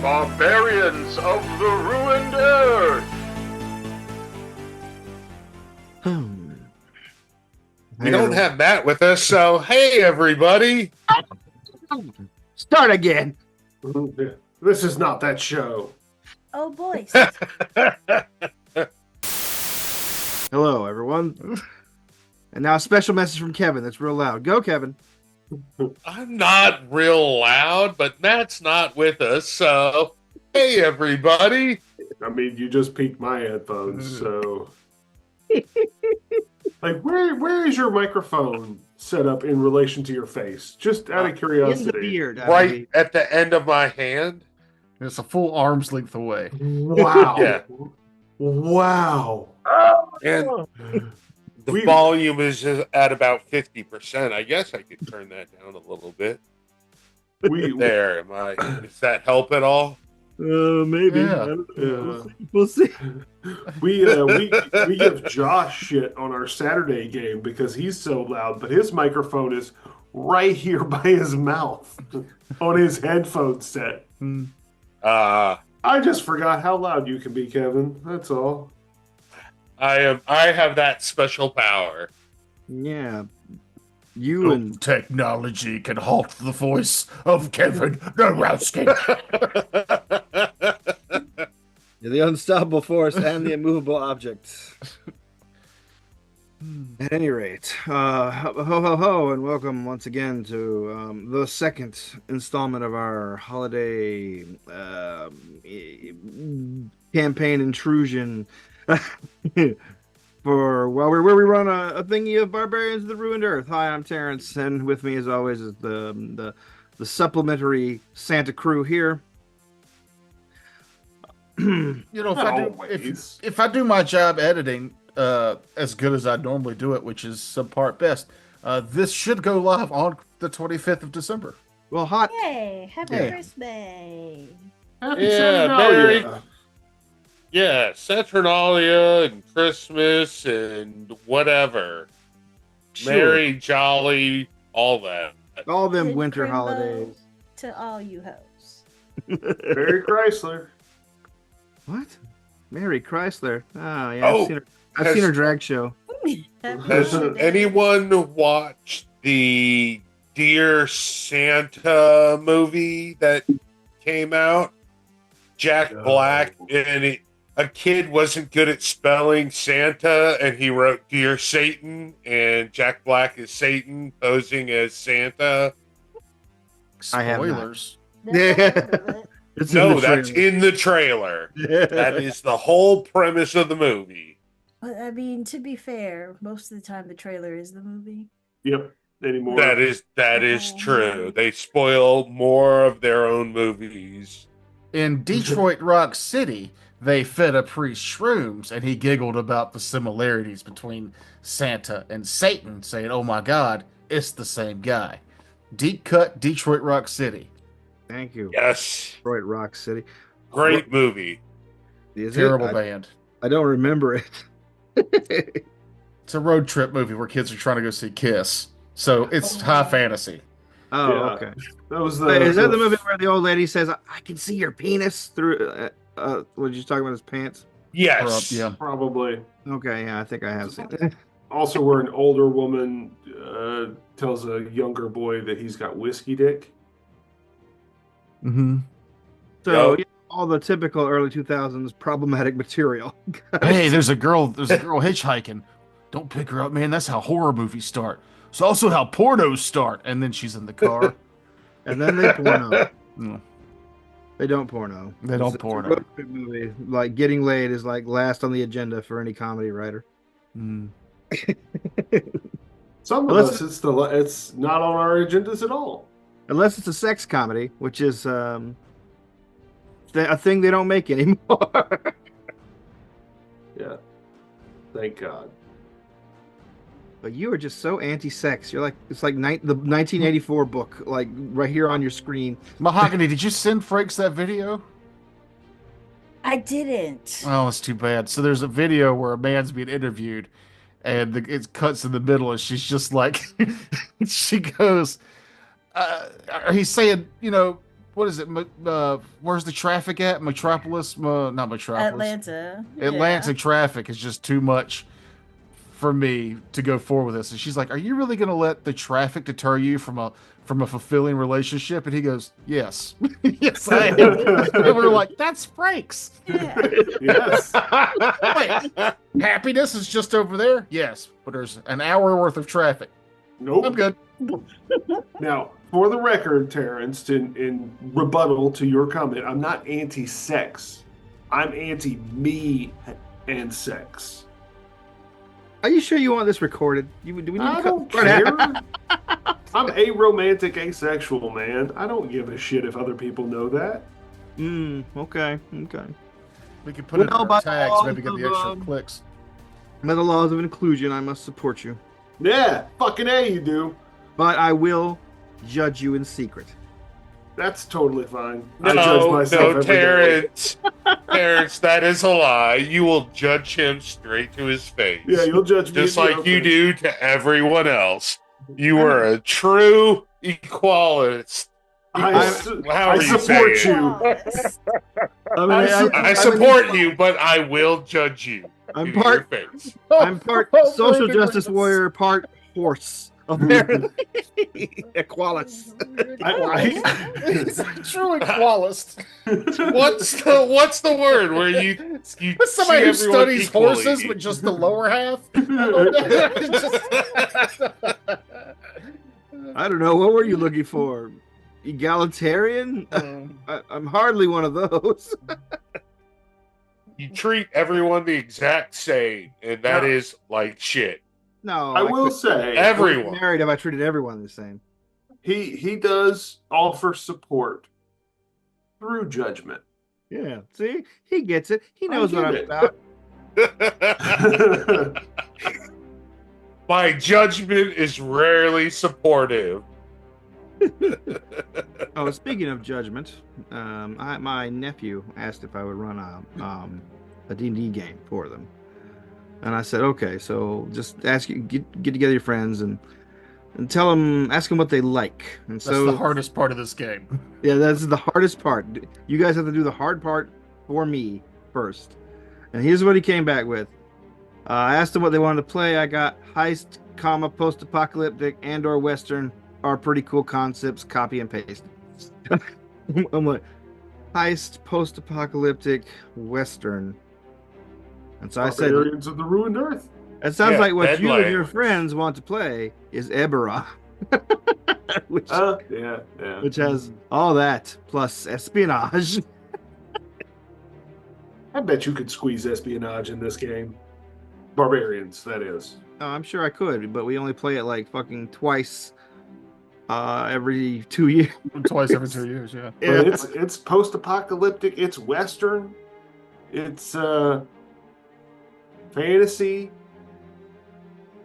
Barbarians of the ruined earth! We don't have Matt with us, so hey everybody! Start again. This is not that show. Oh, boys. Hello, everyone. And now a special message from Kevin that's real loud. Go, Kevin. I'm not real loud, but Matt's not with us, so hey everybody! I mean, you just peaked my headphones, so... Like, where is your microphone set up in relation to your face? Just out of curiosity. In the beard. Right at the end of my hand. It's a full arm's length away. Wow. Yeah. Wow. And the volume is at about 50%. I guess I could turn that down a little bit. There, does that help at all? Maybe. Yeah. We'll see. We give Josh shit on our Saturday game because he's so loud, but his microphone is right here by his mouth on his headphone set. I just forgot how loud you can be, Kevin. That's all. I have that special power. Yeah. You and Technology can halt the voice of Kevin Narowski. you're the unstoppable force and the immovable object. At any rate, ho ho ho, and welcome once again to the second installment of our holiday campaign intrusion. Where we run a thingy of Barbarians of the Ruined Earth. Hi, I'm Terrence, and with me, as always, is the supplementary Santa crew here. If I do my job editing as good as I normally do it, which is subpart best, this should go live on the 25th of December. Well, hot. Yay! Happy Yeah. Christmas! Happy Yeah, Saturnalia. Yeah, Saturnalia and Christmas and whatever. Sure. Merry, jolly, all that. All them Good winter Crimbo holidays. To all you hoes. Mary Chrysler. What? Mary Chrysler. Oh, yeah. Oh, I've seen her drag show. Happy Has holidays. anyone watched the Dear Santa movie that came out? Jack No. Black, and a kid wasn't good at spelling Santa, and he wrote Dear Satan, and Jack Black is Satan posing as Santa. I have not. Spoilers. It's in No, the that's trailer. in the trailer. That is the whole premise of the movie. But I mean, to be fair, most of the time the trailer is the movie. Yep. Anymore. That is true. They spoil more of their own movies. In Detroit Rock City, they fed a priest shrooms, and he giggled about the similarities between Santa and Satan, saying, "Oh my God, it's the same guy." Deep cut, Detroit Rock City. Thank you. Yes. Detroit Rock City. Great movie. Is it? Terrible band. I don't remember it. It's a road trip movie where kids are trying to go see Kiss. So it's high fantasy. Oh, Yeah. okay. That was the. Wait, is that the movie where the old lady says, "I can see your penis through"? What did you talking about? His pants? Yes. Yeah. Probably. Okay, yeah, I think I have seen it. Also, where an older woman tells a younger boy that he's got whiskey dick. Mm-hmm. So Yep. yeah, all the typical early 2000s problematic material. Hey, there's a girl hitchhiking. Don't pick her up, man. That's how horror movies start. It's also how pornos start. And then she's in the car. And then they porno. Mm. They don't porno. They don't It's a porno. road trip movie. Like getting laid is like last on the agenda for any comedy writer. Mm. Some of Unless us, it's not on our agendas at all. Unless it's a sex comedy, which is a thing they don't make anymore. Yeah. Thank God. But you are just so anti-sex. You're like, it's like the 1984 book, like right here on your screen. Mahogany, did you send Frakes that video? I didn't. Oh, it's too bad. So there's a video where a man's being interviewed, and it cuts in the middle, and she's just like, she goes, he's saying, what is it? Where's the traffic at? Metropolis? Not Metropolis. Atlanta. Atlanta traffic is just too much for me to go forward with this. And she's like, "Are you really going to let the traffic deter you from a fulfilling relationship?" And he goes, "Yes, yes, I am." And we're like, "That's Frank's." Yeah. Yes. Wait, happiness is just over there. Yes, but there's an hour worth of traffic. Nope. I'm good. Now, for the record, Terrence, in rebuttal to your comment, I'm not anti-sex. I'm anti-me and sex. Are you sure you want this recorded? Do we need I to don't cut care. part out? I'm aromantic, asexual, man. I don't give a shit if other people know that. Okay. We can put it in Well, our by tags, all maybe get the of, extra clicks. By the laws of inclusion, I must support you. Yeah, fucking A, you do. But I will judge you in secret. That's totally fine. I judge No, myself no, every day. Terrence. Terrence, that is a lie. You will judge him straight to his face. Yeah, you'll judge me. Just in the like you open. do to everyone else. You are a true equalist. I support you. I support you, but I will judge you. I'm to part your face. I'm part social justice warrior, part horse. Equalist. It's a true equalist. What's the word where you Somebody who see everyone studies equally? horses with just the lower half. I don't know. What were you looking for? Egalitarian? I'm hardly one of those. You treat everyone the exact same, and that is like shit. No, I will couldn't- say, I wouldn't be Everyone. married if I treated everyone the same. he does offer support through judgment. Yeah, see, he gets it. He I knows what get I'm it. about. My judgment is rarely supportive. Oh, speaking of judgment, my nephew asked if I would run a D&D game for them, and I said, okay. So just get together your friends and ask them what they like. And That's so the hardest part of this game. yeah, that's the hardest part. You guys have to do the hard part for me first. And here's what he came back with. I asked them what they wanted to play. I got heist, post-apocalyptic, and/or western are pretty cool concepts. Copy and paste. I'm like, heist, post-apocalyptic, western. And so I said, Barbarians of the Ruined Earth. it sounds Yeah, like what dead you and your language. friends want to play is Ebera. which Yeah. which has all that plus espionage. I bet you could squeeze espionage in this game. Barbarians, that is. Oh, I'm sure I could, but we only play it like fucking twice every 2 years. Twice every 2 years, yeah. But it's post-apocalyptic. It's western. It's fantasy,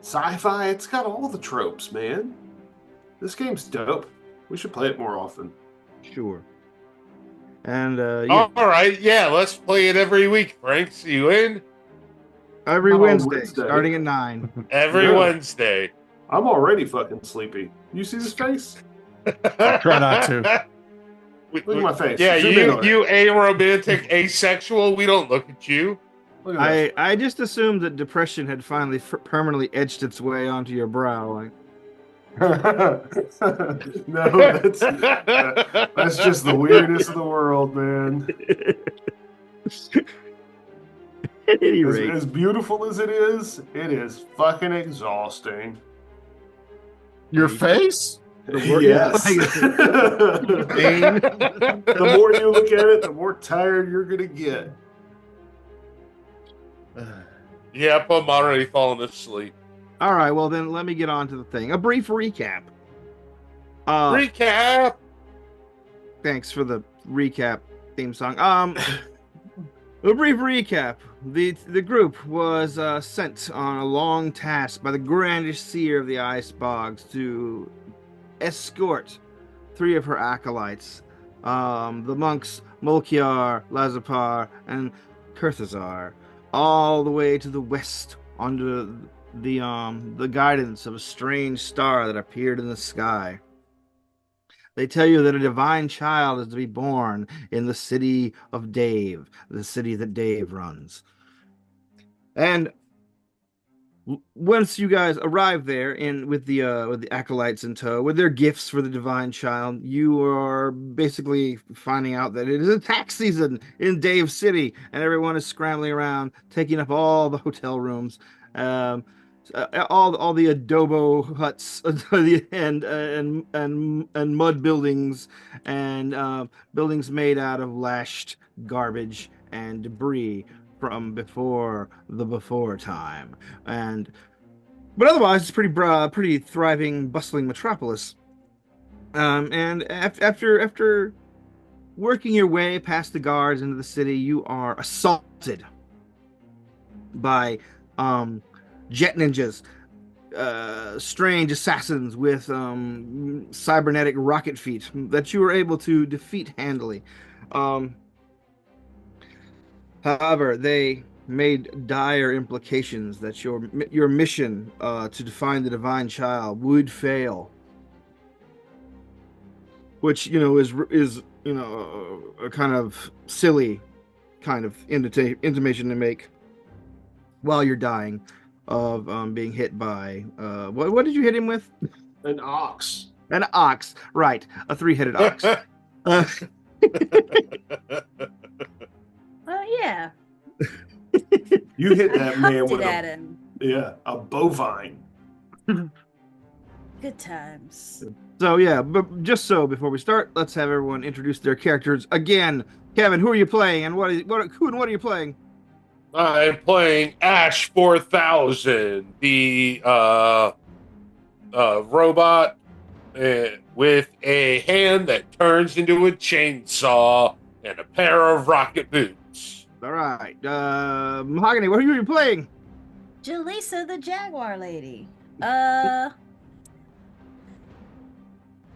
sci-fi. It's got all the tropes, man. This game's dope. We should play it more often. Sure. And yeah, All right, yeah, let's play it every week. Frank, you in? every on Wednesday, Wednesday. starting at 9. Every Yeah. Wednesday. I'm already fucking sleepy. You see this face? Try not to. Look at my face. Yeah, Zoom in on you aromantic, asexual. We don't look at you. Look at this. I just assumed that depression had finally permanently etched its way onto your brow. Like, No, that's just the weirdness of the world, man. at any As, rate, as beautiful as it is fucking exhausting. Your face? Yes. The more you look at it, the more tired you're gonna get. Yep, I'm already falling asleep. all right. Well, then let me get on to the thing. A brief recap. Recap. Thanks for the recap theme song. A brief recap. The group was sent on a long task by the Grandish Seer of the Ice Bogs to escort 3 of her acolytes, the monks Mulkiar, Lazapar, and Kurthazar, all the way to the west under the guidance of a strange star that appeared in the sky. They tell you that a divine child is to be born in the city of Dave, the city that Dave runs. And once you guys arrive there in with the acolytes in tow with their gifts for the divine child, you are basically finding out that it is a tax season in Dave City, and everyone is scrambling around, taking up all the hotel rooms, um, all the adobo huts and mud buildings and buildings made out of lashed garbage and debris from before time. And but otherwise, it's pretty thriving, bustling metropolis. And after working your way past the guards into the city, you are assaulted by jet ninjas, strange assassins with cybernetic rocket feet that you were able to defeat handily. However, they made dire implications that your mission to find the divine child would fail, which is a kind of silly kind of intimation to make while you're dying of being hit by what did you hit him with? An ox. An ox, right? A three-headed ox. Oh yeah. You hit I that man huffed with it at a, him. yeah, a bovine. Good times. So yeah, but just so before we start, let's have everyone introduce their characters again. Kevin, who are you playing, and who are you playing? I'm playing Ash 4000, the robot with a hand that turns into a chainsaw and a pair of rocket boots. All right, Mahogany, who are you playing? Jaleesa the Jaguar Lady. I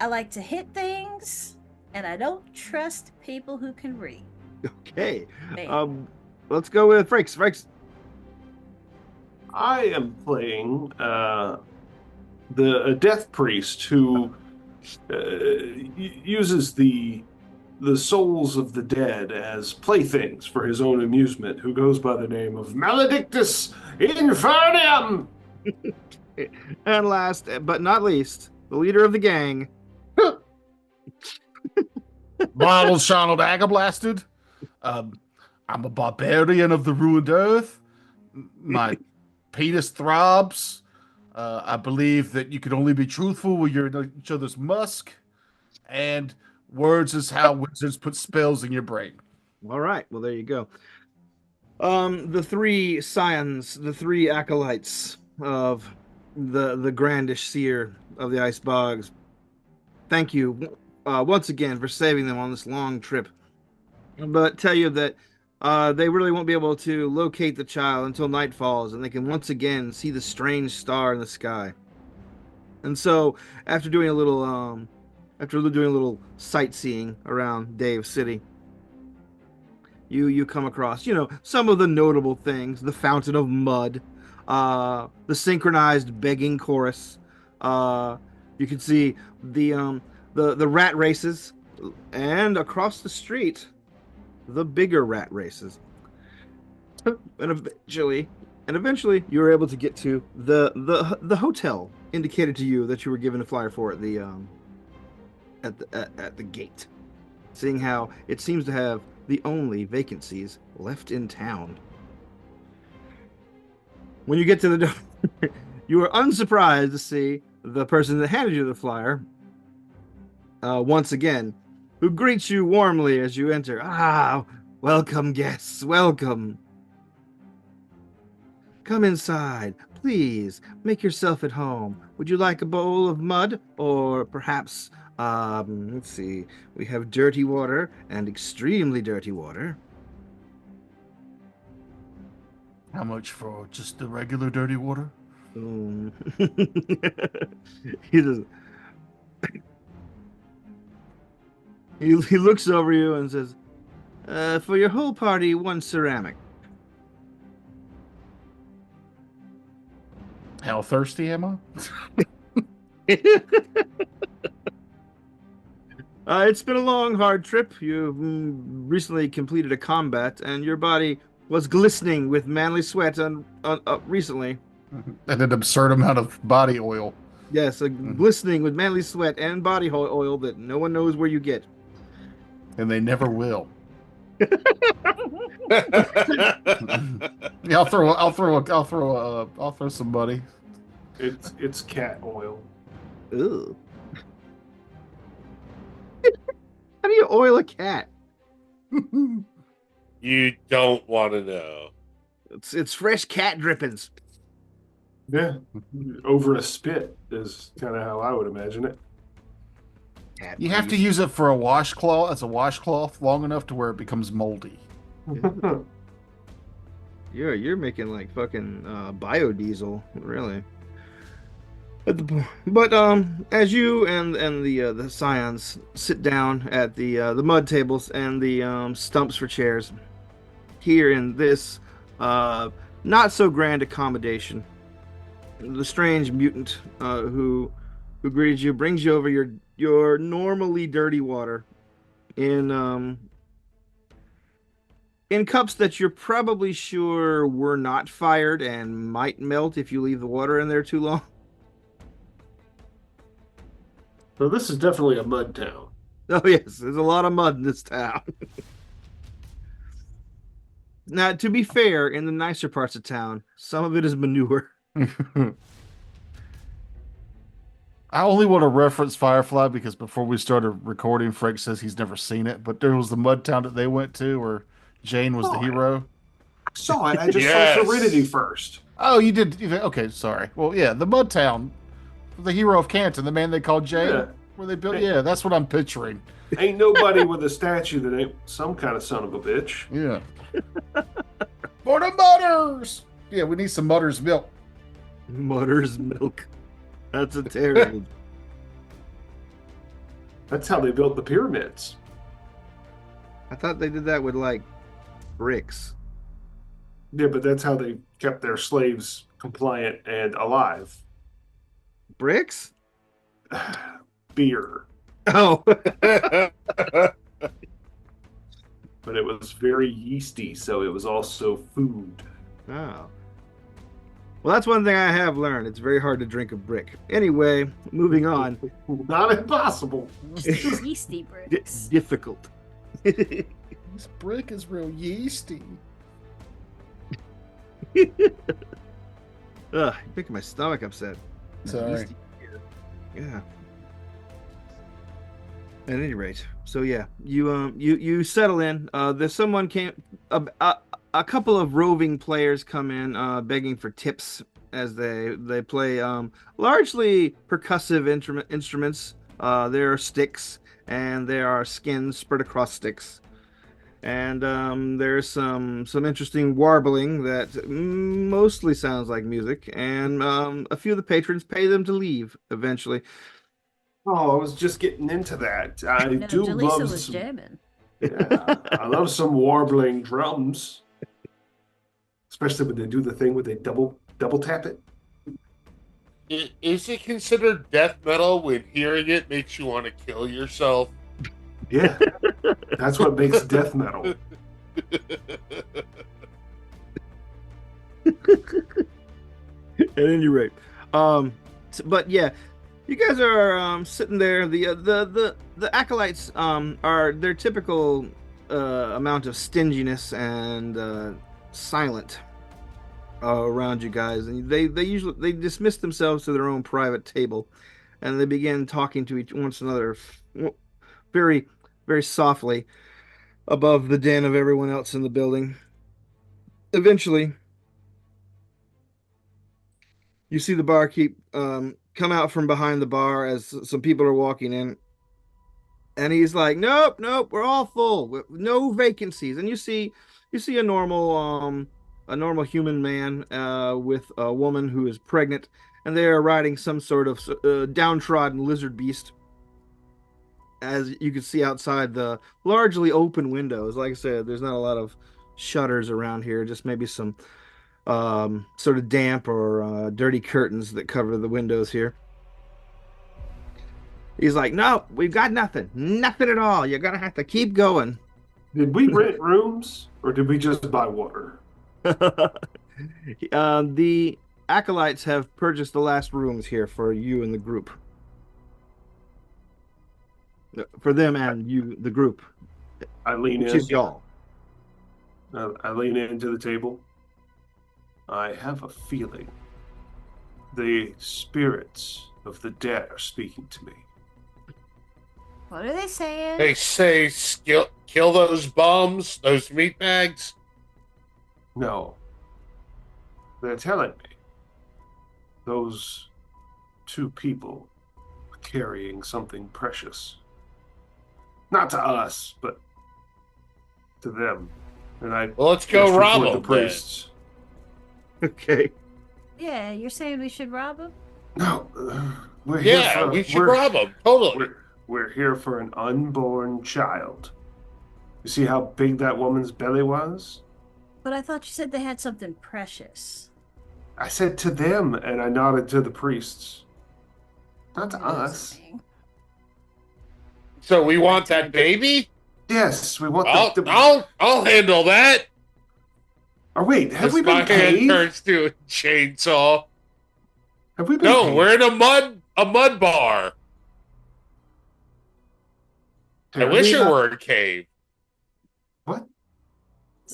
like to hit things, and I don't trust people who can read. Okay, Man. let's go with Frakes. Frakes. I am playing a death priest who uses the souls of the dead as playthings for his own amusement, who goes by the name of Maledictus Infernum. And last but not least, the leader of the gang. Bible Shonald Agablasted. I'm a barbarian of the ruined earth. My penis throbs. I believe that you can only be truthful when you're in each other's musk. And words is how wizards put spells in your brain. All right, well there you go. The three scions, the three acolytes of the grandish seer of the ice bogs. Thank you once again for saving them on this long trip. But tell you that they really won't be able to locate the child until night falls, and they can once again see the strange star in the sky. And so, after doing a little sightseeing around Dave City, you come across, some of the notable things: the fountain of mud, the synchronized begging chorus. You can see the rat races, and across the street, the bigger rat races. And eventually, you were able to get to the hotel indicated to you that you were given a flyer for at the gate. Seeing how it seems to have the only vacancies left in town. When you get to the door, you are unsurprised to see the person that handed you the flyer once again, who greets you warmly as you enter. Ah, welcome, guests, welcome. Come inside, please. Make yourself at home. Would you like a bowl of mud, or perhaps, let's see, we have dirty water and extremely dirty water. How much for just the regular dirty water? He does. He looks over you and says, for your whole party, one ceramic. How thirsty am I? It's been a long, hard trip. You've recently completed a combat, and your body was glistening with manly sweat recently. And an absurd amount of body oil. Yes, glistening with manly sweat and body oil that no one knows where you get. And they never will. Yeah, I'll throw some money. It's cat oil. Ugh. How do you oil a cat? You don't want to know. It's fresh cat drippings. Yeah, over a spit is kind of how I would imagine it. Cat You have to grease. use it for a washcloth as a washcloth long enough to where it becomes moldy. You're making like fucking biodiesel, really. But as you and the scions sit down at the mud tables and the stumps for chairs here in this not so grand accommodation, the strange mutant who greeted you brings you over your normally dirty water in cups that you're probably sure were not fired and might melt if you leave the water in there too long. So this is definitely a mud town. Oh yes, there's a lot of mud in this town. Now, to be fair, in the nicer parts of town, some of it is manure. I only want to reference Firefly because before we started recording, Frank says he's never seen it, but there was the mud town that they went to where Jane was the hero. I saw it. I just Yes. saw Serenity first. Oh, you did? Okay, sorry. Well, yeah, the mud town, the hero of Canton, the man they called Jane, Yeah. where they built. Yeah, that's what I'm picturing. Ain't nobody with a statue that ain't some kind of son of a bitch. Yeah. For the mutters. Yeah, we need some mutters milk. Mutter's milk. That's a terrible. That's how they built the pyramids. I thought they did that with like bricks. Yeah, but that's how they kept their slaves compliant and alive. Bricks? Beer. Oh. But it was very yeasty, so it was also food. Oh. Well, that's one thing I have learned. It's very hard to drink a brick. Anyway, moving on. Not impossible. Just yeasty bricks. Difficult. This brick is real yeasty. Ugh, making my stomach upset. Sorry. Yeah. At any rate, so yeah, you settle in. There's someone came a couple of roving players come in begging for tips as they play largely percussive instruments. There are sticks and there are skins spread across sticks, and there's some interesting warbling that mostly sounds like music. And a few of the patrons pay them to leave eventually. Oh, I was just getting into that. I No, do Jaleesa love was some, jamming. yeah, I love some warbling drums, especially when they do the thing where they double tap it. Is it considered death metal when hearing it makes you want to kill yourself? Yeah, that's what makes death metal. At any rate, but yeah, you guys are sitting there. The acolytes are their typical amount of stinginess and silent around you guys, and they usually dismiss themselves to their own private table, and they begin talking to each once another very very softly above the din of everyone else in the building. Eventually, you see the barkeep come out from behind the bar as some people are walking in, and he's like, "Nope, nope, we're all full, no vacancies." And you see a normal human man with a woman who is pregnant, and they are riding some sort of downtrodden lizard beast. As you can see outside the largely open windows, like I said, there's not a lot of shutters around here, just maybe some sort of damp or dirty curtains that cover the windows here. He's like, no, we've got nothing. Nothing at all. You're going to have to keep going. Did we rent rooms or did we just buy water? The acolytes have purchased the last rooms here for you and the group. For them and you, the group, I lean which in. is y'all. I lean into the table. I have a feeling the spirits of the dead are speaking to me. What are they saying? They say kill those bums, those meatbags. No. They're telling me those two people are carrying something precious. Not to us, but to them. And Well, let's go gesture rob toward them. the priests. Okay. Yeah, you're saying we should rob them? No, we're here Yeah, for, we should rob them. Totally. We're here for an unborn child. You see how big that woman's belly was? But I thought you said they had something precious. I said to them, and I nodded to the priests. Not to us. So we want that baby? Yes, we want the... I'll handle that. Oh, wait, have As we my been hand paid? turns to a chainsaw. Have we been No, paid? we're in a mud bar. I wish it were a cave. What?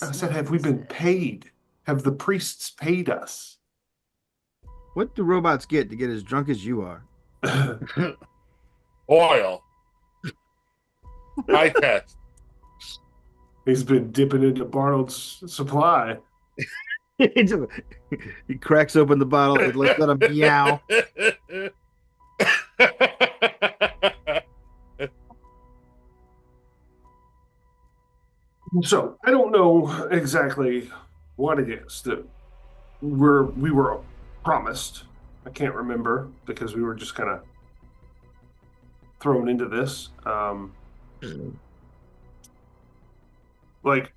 I said, have we been paid? Have the priests paid us? What do robots get to get as drunk as you are? Oil. High test. He's been dipping into Barnold's supply. He cracks open the bottle and let him meow. So I don't know exactly what it is that we were promised. I can't remember because we were just kind of thrown into this. Like,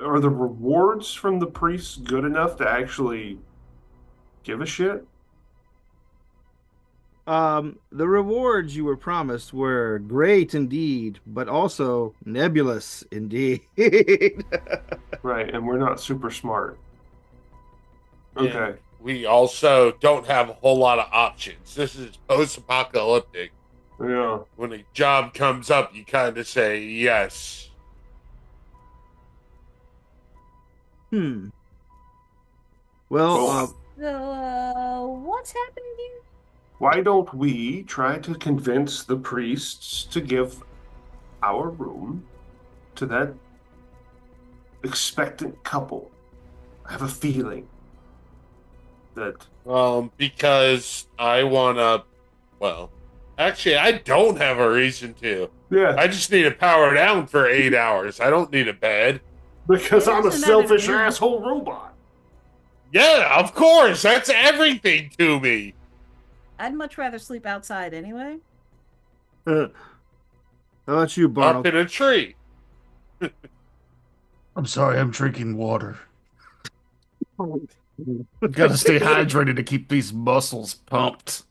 are the rewards from the priests good enough to actually give a shit? The rewards you were promised were great indeed, but also nebulous indeed. Right, and we're not super smart. Okay. And we also don't have a whole lot of options. This is post-apocalyptic. Yeah. When a job comes up, you kind of say yes. Well, So, what's happening here? Why don't we try to convince the priests to give our room to that expectant couple? I have a feeling that... Because I wanna... Well, actually, I don't have a reason to. Yeah, I just need to power down for 8 hours. I don't need a bed. because It I'm a doesn't matter to selfish me. asshole robot. Yeah, of course. That's everything to me. I'd much rather sleep outside anyway. how about you, Up Barnold? in a tree. I'm sorry, I'm drinking water. Gotta stay hydrated to keep these muscles pumped.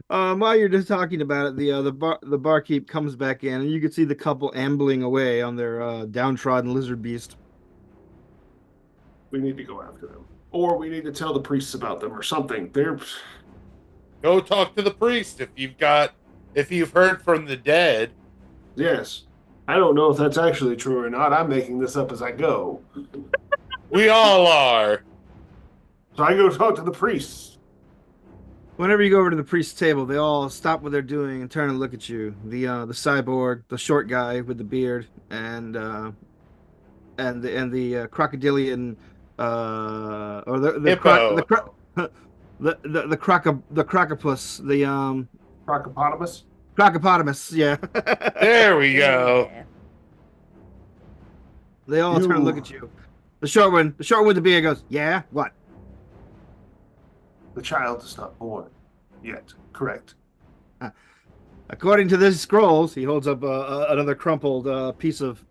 While you're just talking about it, the barkeep comes back in, and you can see the couple ambling away on their downtrodden lizard beast. We need to go after them. Or we need to tell the priests about them or something. They're... Go talk to the priest if you've heard from the dead. Yes. I don't know if that's actually true or not. I'm making this up as I go. We all are. So I go talk to the priests. Whenever you go over to the priest's table, they all stop what they're doing and turn and look at you. The cyborg, the short guy with the beard, and the crocodilian, or Hippo. the crocopus, the Crocopotamus? crocopotamus, yeah. There we go. Yeah. They all turn and look at you. The short one with the beard goes, "Yeah, what?" The child is not born yet. Correct. According to the scrolls, he holds up another crumpled piece of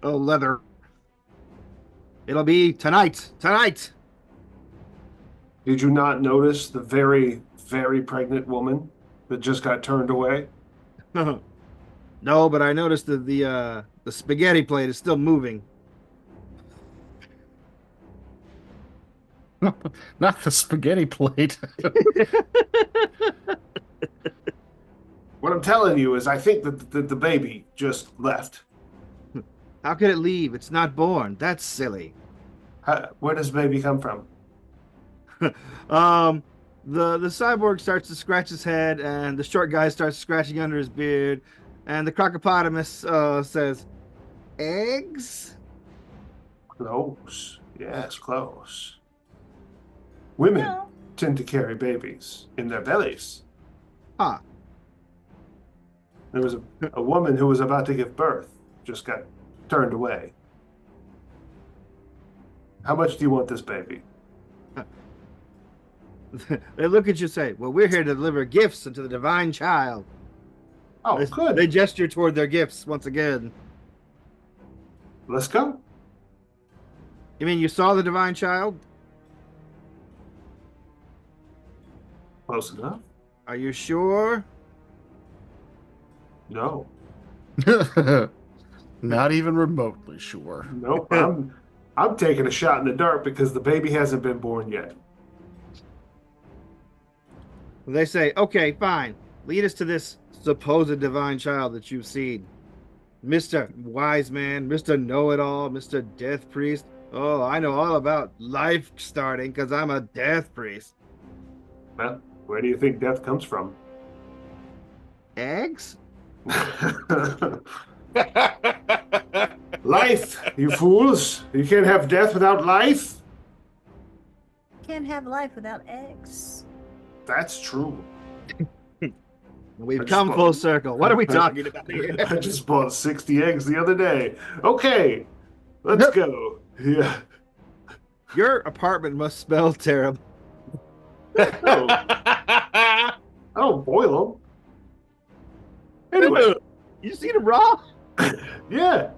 leather. It'll be tonight. Tonight. Did you not notice the very very pregnant woman that just got turned away? No, but I noticed that the spaghetti plate is still moving. Not the spaghetti plate. What I'm telling you is I think that the baby just left. How could it leave? It's not born. That's silly. Where does baby come from? The cyborg starts to scratch his head, and the short guy starts scratching under his beard, and the crocopodimus says, "Eggs." Close. Yes, close. Women No. tend to carry babies in their bellies. Huh. There was a woman who was about to give birth, just got turned away. How much do you want this baby? They look at you and say, "Well, we're here to deliver gifts unto the divine child." Oh, good. They gesture toward their gifts once again. Let's go. You mean you saw the divine child? Close enough. Are you sure? No. Not even remotely sure. Nope. I'm taking a shot in the dark because the baby hasn't been born yet. They say, "Okay, fine. Lead us to this supposed divine child that you've seen. Mr. Wise Man, Mr. Know-It-All, Mr. Death Priest. Oh, I know all about life starting because I'm a death priest." Well, where do you think death comes from? Eggs? Life, you fools. You can't have death without life. Can't have life without eggs. That's true. We've I just come bought- full circle. What are we talking about here? I just bought 60 eggs the other day. Okay, let's go. Yeah. Your apartment must smell terrible. No, I don't boil them. Anyway, You see them raw? yeah.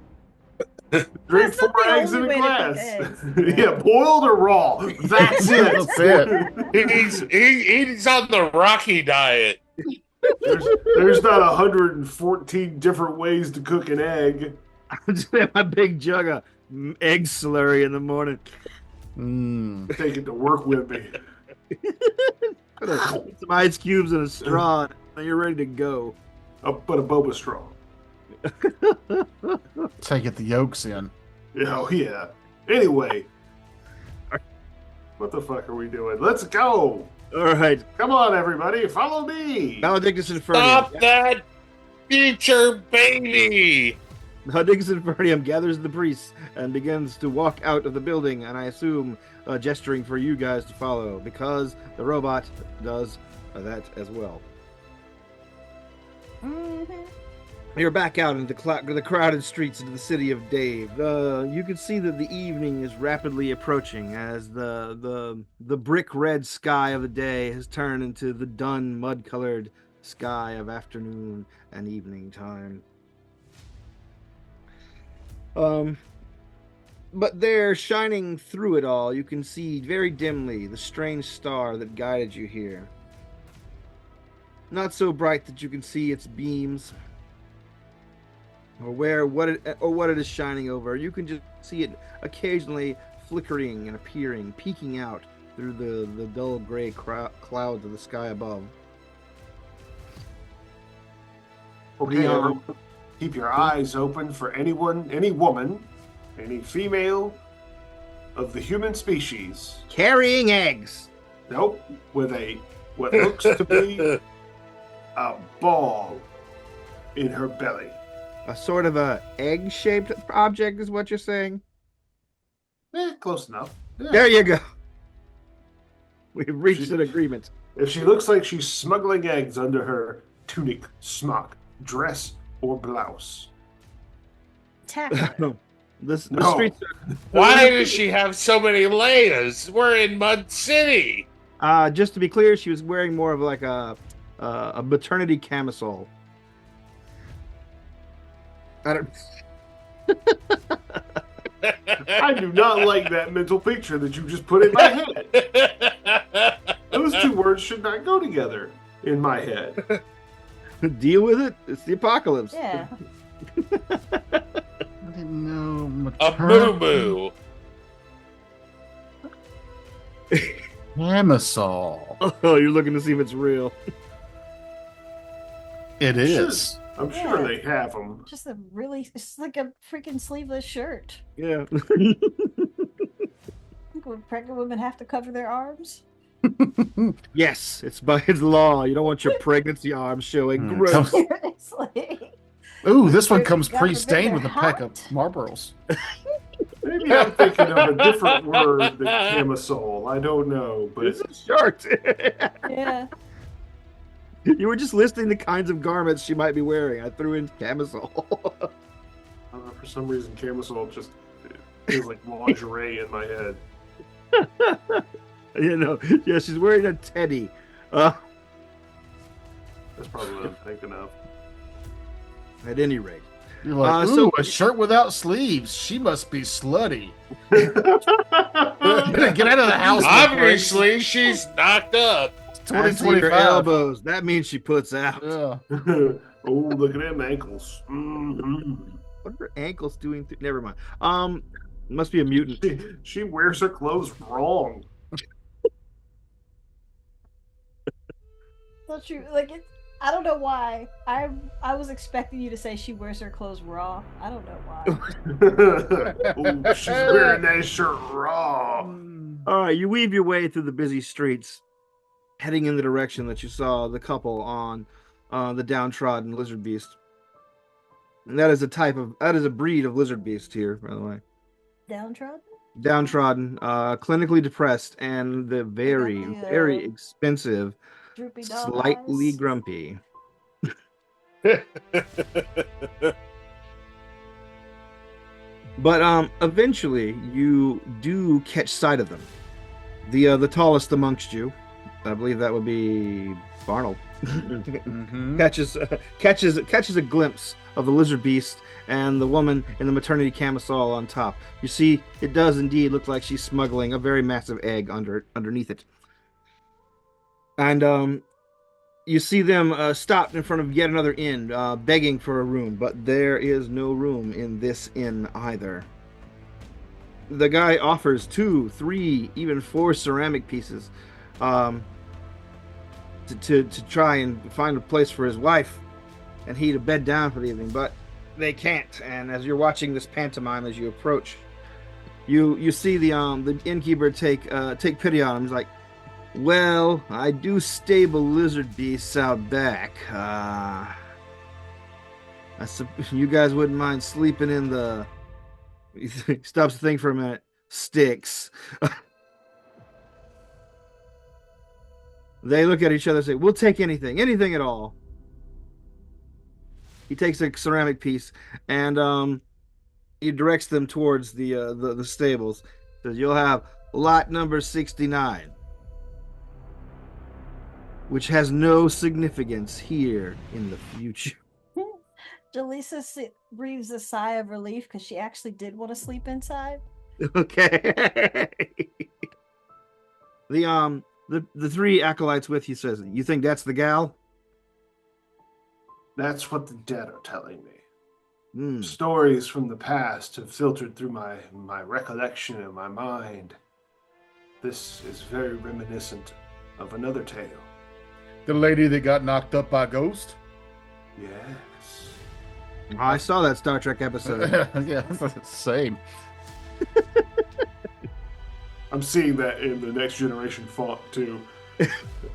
Drink That's not 4 the eggs in only a way to glass. cook Yeah, boiled or raw. That's it. That's it. He's on the Rocky diet. There's not 114 different ways to cook an egg. I'm just have my big jug of egg slurry in the morning. Take it to work with me. Put some ice cubes and a straw, and you're ready to go. I'll put a boba straw. Take it the yolks in. Oh, yeah. Anyway. What the fuck are we doing? Let's go. All right. Come on, everybody. Follow me. Maledictus Infernium. Stop that future baby! Maledictus Infernium gathers the priests and begins to walk out of the building, and I assume gesturing for you guys to follow, because the robot does that as well. Mm-hmm. You're back out into the crowded streets into the city of Dave. You can see that the evening is rapidly approaching as the brick red sky of the day has turned into the dun mud-colored sky of afternoon and evening time. But there, shining through it all, you can see very dimly the strange star that guided you here. Not so bright that you can see its beams, or what it is shining over. You can just see it occasionally flickering and appearing, peeking out through the dull gray clouds of the sky above. Okay, everyone, keep your eyes open for anyone, any woman, any female of the human species. Carrying eggs. Nope, with what looks to be a ball in her belly. A sort of a egg-shaped object is what you're saying? Close enough. Yeah. There you go. We've reached an agreement. If she looks like she's smuggling eggs under her tunic, smock, dress, or blouse. Tackle. The No. streets Why does she have so many layers? We're in Mud City. just to be clear, she was wearing more of like a maternity camisole. I don't. I do not like that mental picture that you just put in my head. Those two two words should not go together in my head. Deal with it. It's the apocalypse. Yeah. I didn't know. A moo-moo. Camisole. Oh, you're looking to see if it's real. It is. I'm sure Yeah. they have them. Just a really, it's like a freaking sleeveless shirt. Yeah. I think when pregnant women have to cover their arms. Yes, it's by its law. You don't want your pregnancy arms showing. Hmm. Gross. Seriously. Ooh, this one God comes forbid pre-stained they're with a pack of hot. Marlboros. Maybe I'm thinking of a different word than camisole. I don't know, but It's a shirt. Yeah. You were just listing the kinds of garments she might be wearing. I threw in camisole. for some reason, camisole just feels like lingerie in my head. You know, yeah, she's wearing a teddy. That's probably what I'm thinking of. At any rate. You're like, So- ooh, a shirt without sleeves. She must be slutty. Get out of the house. Obviously, she's knocked up. I see her 2025. elbows. That means she puts out. Yeah. Oh, look at them ankles. Mm-hmm. What are her ankles doing? Never mind. Must be a mutant. She wears her clothes wrong. Don't you like it? I don't know why. I was expecting you to say she wears her clothes raw. I don't know why. Ooh, she's wearing that shirt raw. All right, you weave your way through the busy streets, heading in the direction that you saw the couple on the downtrodden lizard beast. And that is a breed of lizard beast here, by the way. Downtrodden? Downtrodden, clinically depressed, and the very, the, very expensive, Droopy dog slightly eyes. grumpy. But eventually you do catch sight of them. The tallest amongst you, I believe that would be Barnold, Mhm. catches a glimpse of the lizard beast and the woman in the maternity camisole on top. You see, it does indeed look like she's smuggling a very massive egg underneath it. And you see them stopped in front of yet another inn, begging for a room, but there is no room in this inn either. The guy offers 2, 3, even 4 ceramic pieces to try and find a place for his wife and he to bed down for the evening, but they can't. And as you're watching this pantomime as you approach, you see the innkeeper take pity on him. He's like, "Well, I do stable lizard beasts out back. You guys wouldn't mind sleeping in the..." He stops to think for a minute. "Sticks." They look at each other and say, "We'll take anything at all." He takes a ceramic piece and he directs them towards the stables. Says, "You'll have lot number 69, which has no significance here in the future." Jaleesa breathes a sigh of relief because she actually did want to sleep inside. Okay. The 3 acolytes with you says, "You think that's the gal?" That's what the dead are telling me. Hmm. Stories from the past have filtered through my recollection and my mind. This is very reminiscent of another tale. The lady that got knocked up by a ghost? Yes. I saw that Star Trek episode. Yeah, same. I'm seeing that in the Next Generation font too. Lady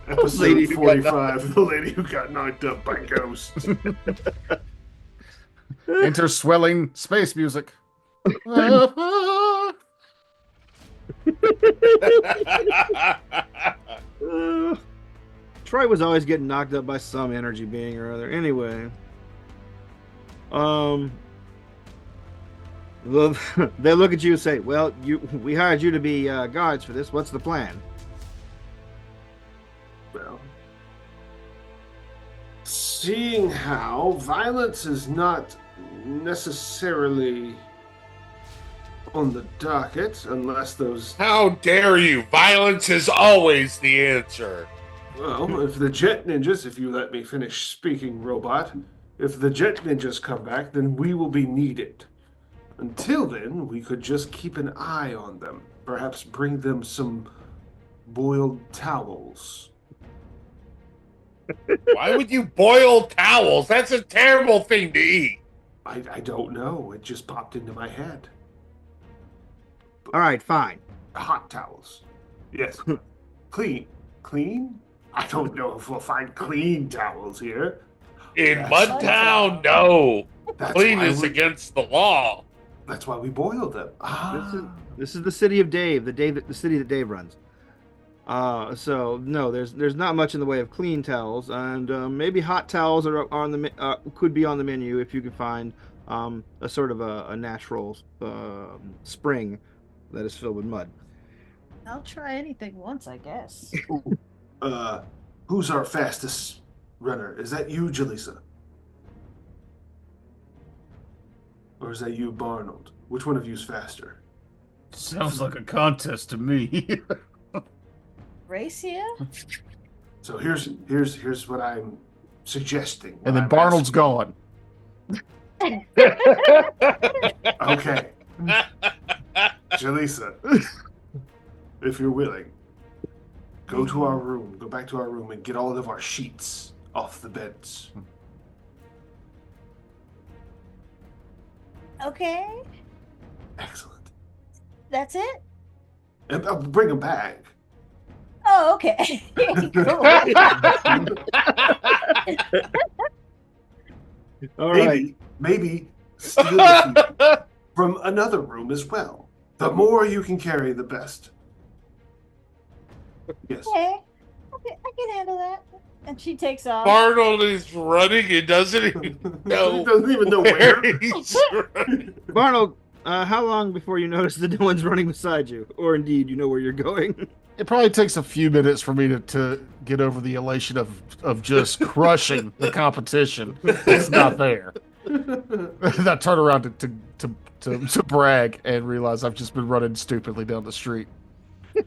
Episode who got 45, the lady who got knocked up by ghosts. Enter swelling space music. Troy was always getting knocked up by some energy being or other. Anyway, they look at you and say, "Well, we hired you to be guards for this. What's the plan?" Well, seeing how violence is not necessarily on the docket unless those... How dare you? Violence is always the answer. Well, if the jet ninjas, if you let me finish speaking, robot, if the jet ninjas come back, then we will be needed. Until then, we could just keep an eye on them. Perhaps bring them some boiled towels. Why would you boil towels? That's a terrible thing to eat. I don't know. It just popped into my head. All right, fine. Hot towels. Yes. Clean. Clean? I don't know if we'll find clean towels here. In That's- Mudtown, no. That's Clean why is we- against the law. That's why we boiled them. This is the city of Dave, the city that Dave runs. So no, there's not much in the way of clean towels, and maybe hot towels are on the could be on the menu if you can find a sort of a natural spring that is filled with mud. I'll try anything once, I guess. Who's our fastest runner? Is that you, Jaleesa? Or is that you, Barnold? Which one of you is faster? Sounds like a contest to me. Racia? So here's what I'm suggesting. And then I'm Barnold's gone. Okay. Jaleesa, if you're willing, go to our room, go back to our room and get all of our sheets off the beds. Okay, Excellent. that's it? And I'll bring them back. Oh, okay. All right. Maybe steal a few from another room as well. The more you can carry, the best. Yes. Okay, I can handle that. And she takes off. Arnold is running and doesn't even know. Doesn't even know where. he's running. Barnold, how long before you notice that no one's running beside you, or indeed you know where you're going? It probably takes a few minutes for me to get over the elation of just crushing the competition. It's not there. I turn around to brag and realize I've just been running stupidly down the street. Yeah.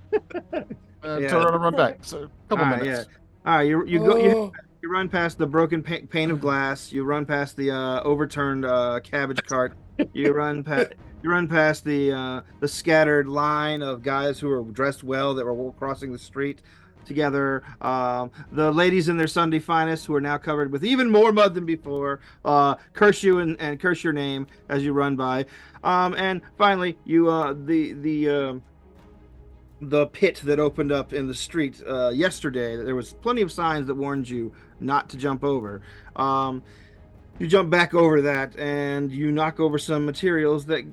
Turn around and run back. So a couple All right, minutes. All right, you go. Oh. You run past the broken pane of glass. You run past the overturned cabbage cart. You run past the scattered line of guys who were dressed well that were crossing the street together. The ladies in their Sunday finest who are now covered with even more mud than before. Curse you and curse your name as you run by. And finally, you the pit that opened up in the street yesterday. There was plenty of signs that warned you not to jump over. You jump back over that, and you knock over some materials that,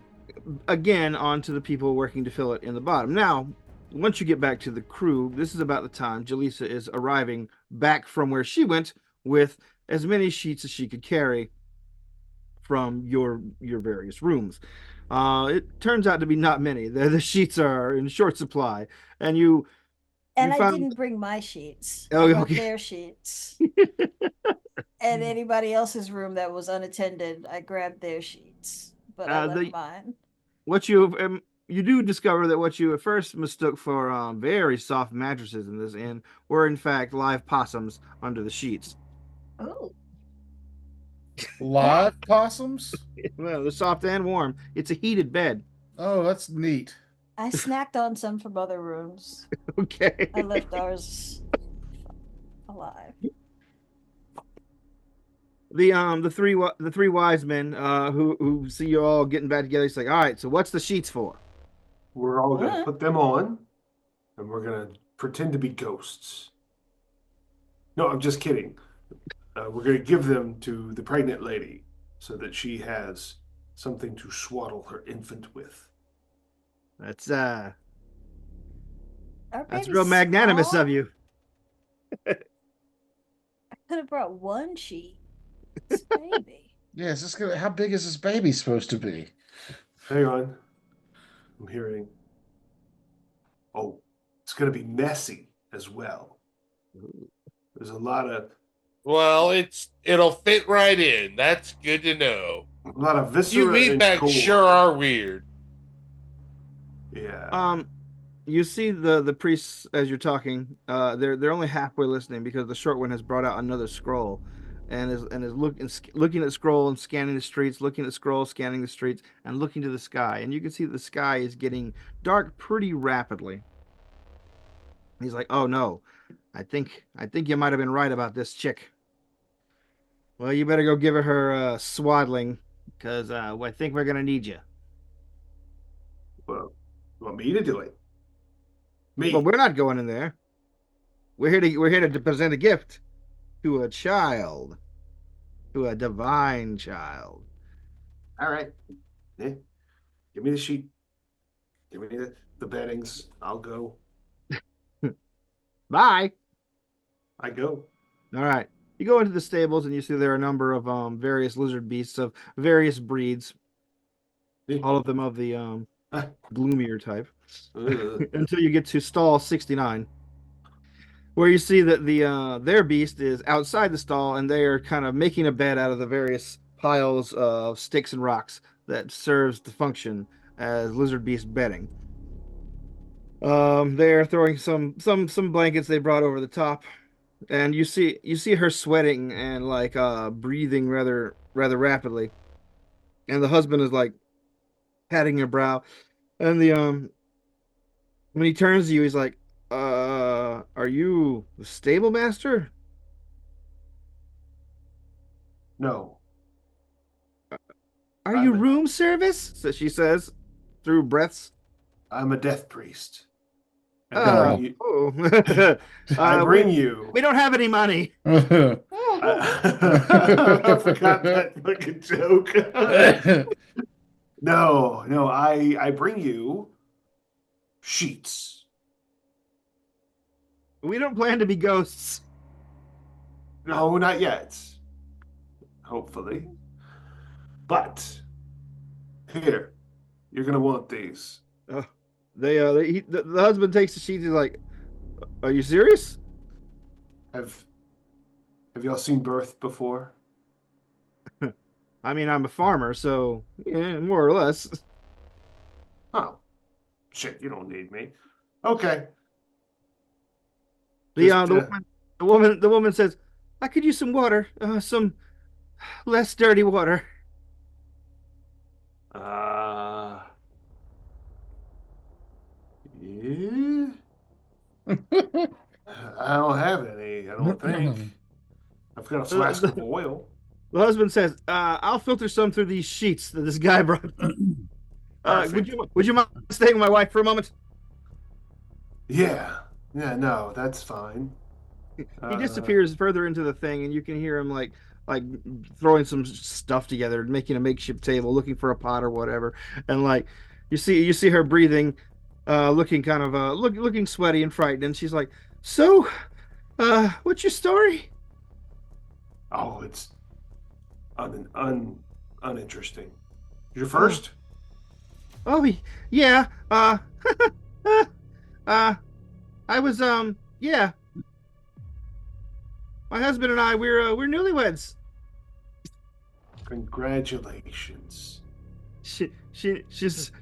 again, onto the people working to fill it in the bottom. Now, once you get back to the crew, this is about the time Jaleesa is arriving back from where she went with as many sheets as she could carry from your various rooms. It turns out to be not many. The sheets are in short supply, and you And I found- didn't bring my sheets. Oh, I brought okay. their sheets. And anybody else's room that was unattended, I grabbed their sheets. But I left mine. what you do discover that what you at first mistook for very soft mattresses in this inn were in fact live possums under the sheets. Oh. Live possums? Well, they're soft and warm. It's a heated bed. Oh, that's neat. I snacked on some from other rooms. Okay. I left ours alive. The three wise men who see you all getting back together. It's like, all right, so what's the sheets for? We're all gonna What? put them on, and we're gonna pretend to be ghosts. No, I'm just kidding. We're gonna give them to the pregnant lady so that she has something to swaddle her infant with. That's Our that's baby's real magnanimous small. of you. I could have brought one sheet. It's a baby. Yeah, is this gonna, how big is this baby supposed to be? Hang on. I'm hearing. Oh, it's gonna be messy as well. There's a lot of Well, it'll fit right in. That's good to know. viscera You and meatbags gore. sure are weird. Yeah. You see the priests as you're talking. They're only halfway listening because the short one has brought out another scroll, and is looking at the scroll and scanning the streets, looking at the scroll, scanning the streets, and looking to the sky. And you can see the sky is getting dark pretty rapidly. He's like, "Oh no, I think you might have been right about this chick. Well, you better go give her swaddling, because I think we're gonna need you. Well, you want me to do it? But Me? we're not going in there. We're here to present a gift to a child, to a divine child." All right. Yeah. Give me the sheet. Give me the beddings. I'll go. Bye. I go. All right. You go into the stables and you see there are a number of various lizard beasts of various breeds, Yeah. all of them of the Ah, gloomier type, ugh. until you get to stall 69, where you see that their beast is outside the stall and they are kind of making a bed out of the various piles of sticks and rocks that serves to function as lizard beast bedding. They're throwing some blankets they brought over the top, and you see her sweating and like breathing rather rapidly, and the husband is like patting her brow, and the when he turns to you, he's like, are you the stable master? No, Are you I'm a, room service? So she says through breaths. I'm a death priest, and Oh. Oh. I We bring you. we don't have any money. I, I forgot that fucking joke. No, no, I bring you sheets. We don't plan to be ghosts. No, not yet. Hopefully. But here, you're gonna want these. Uh, the husband takes the sheets. He's like, "Are you serious?" Have have y'all seen birth before? I mean, I'm a farmer, so yeah, more or less. Oh, shit, you don't need me. Okay. The Just the woman says, "I could use some water, some less dirty water." uh yeah. I don't have any, I don't think. I've got a The, flask of the, oil. the husband says, "I'll filter some through these sheets that this guy brought. Would Perfect. you mind staying with my wife for a moment?" Yeah. Yeah, no, that's fine. He Uh, disappears further into the thing, and you can hear him like throwing some stuff together, making a makeshift table, looking for a pot or whatever. And like you see her breathing, looking kind of looking sweaty and frightened, and she's like, "So, what's your story?" oh, it's uninteresting. You're Oh, first? oh, yeah. Uh, I was yeah. My husband and I, we're newlyweds. Congratulations. She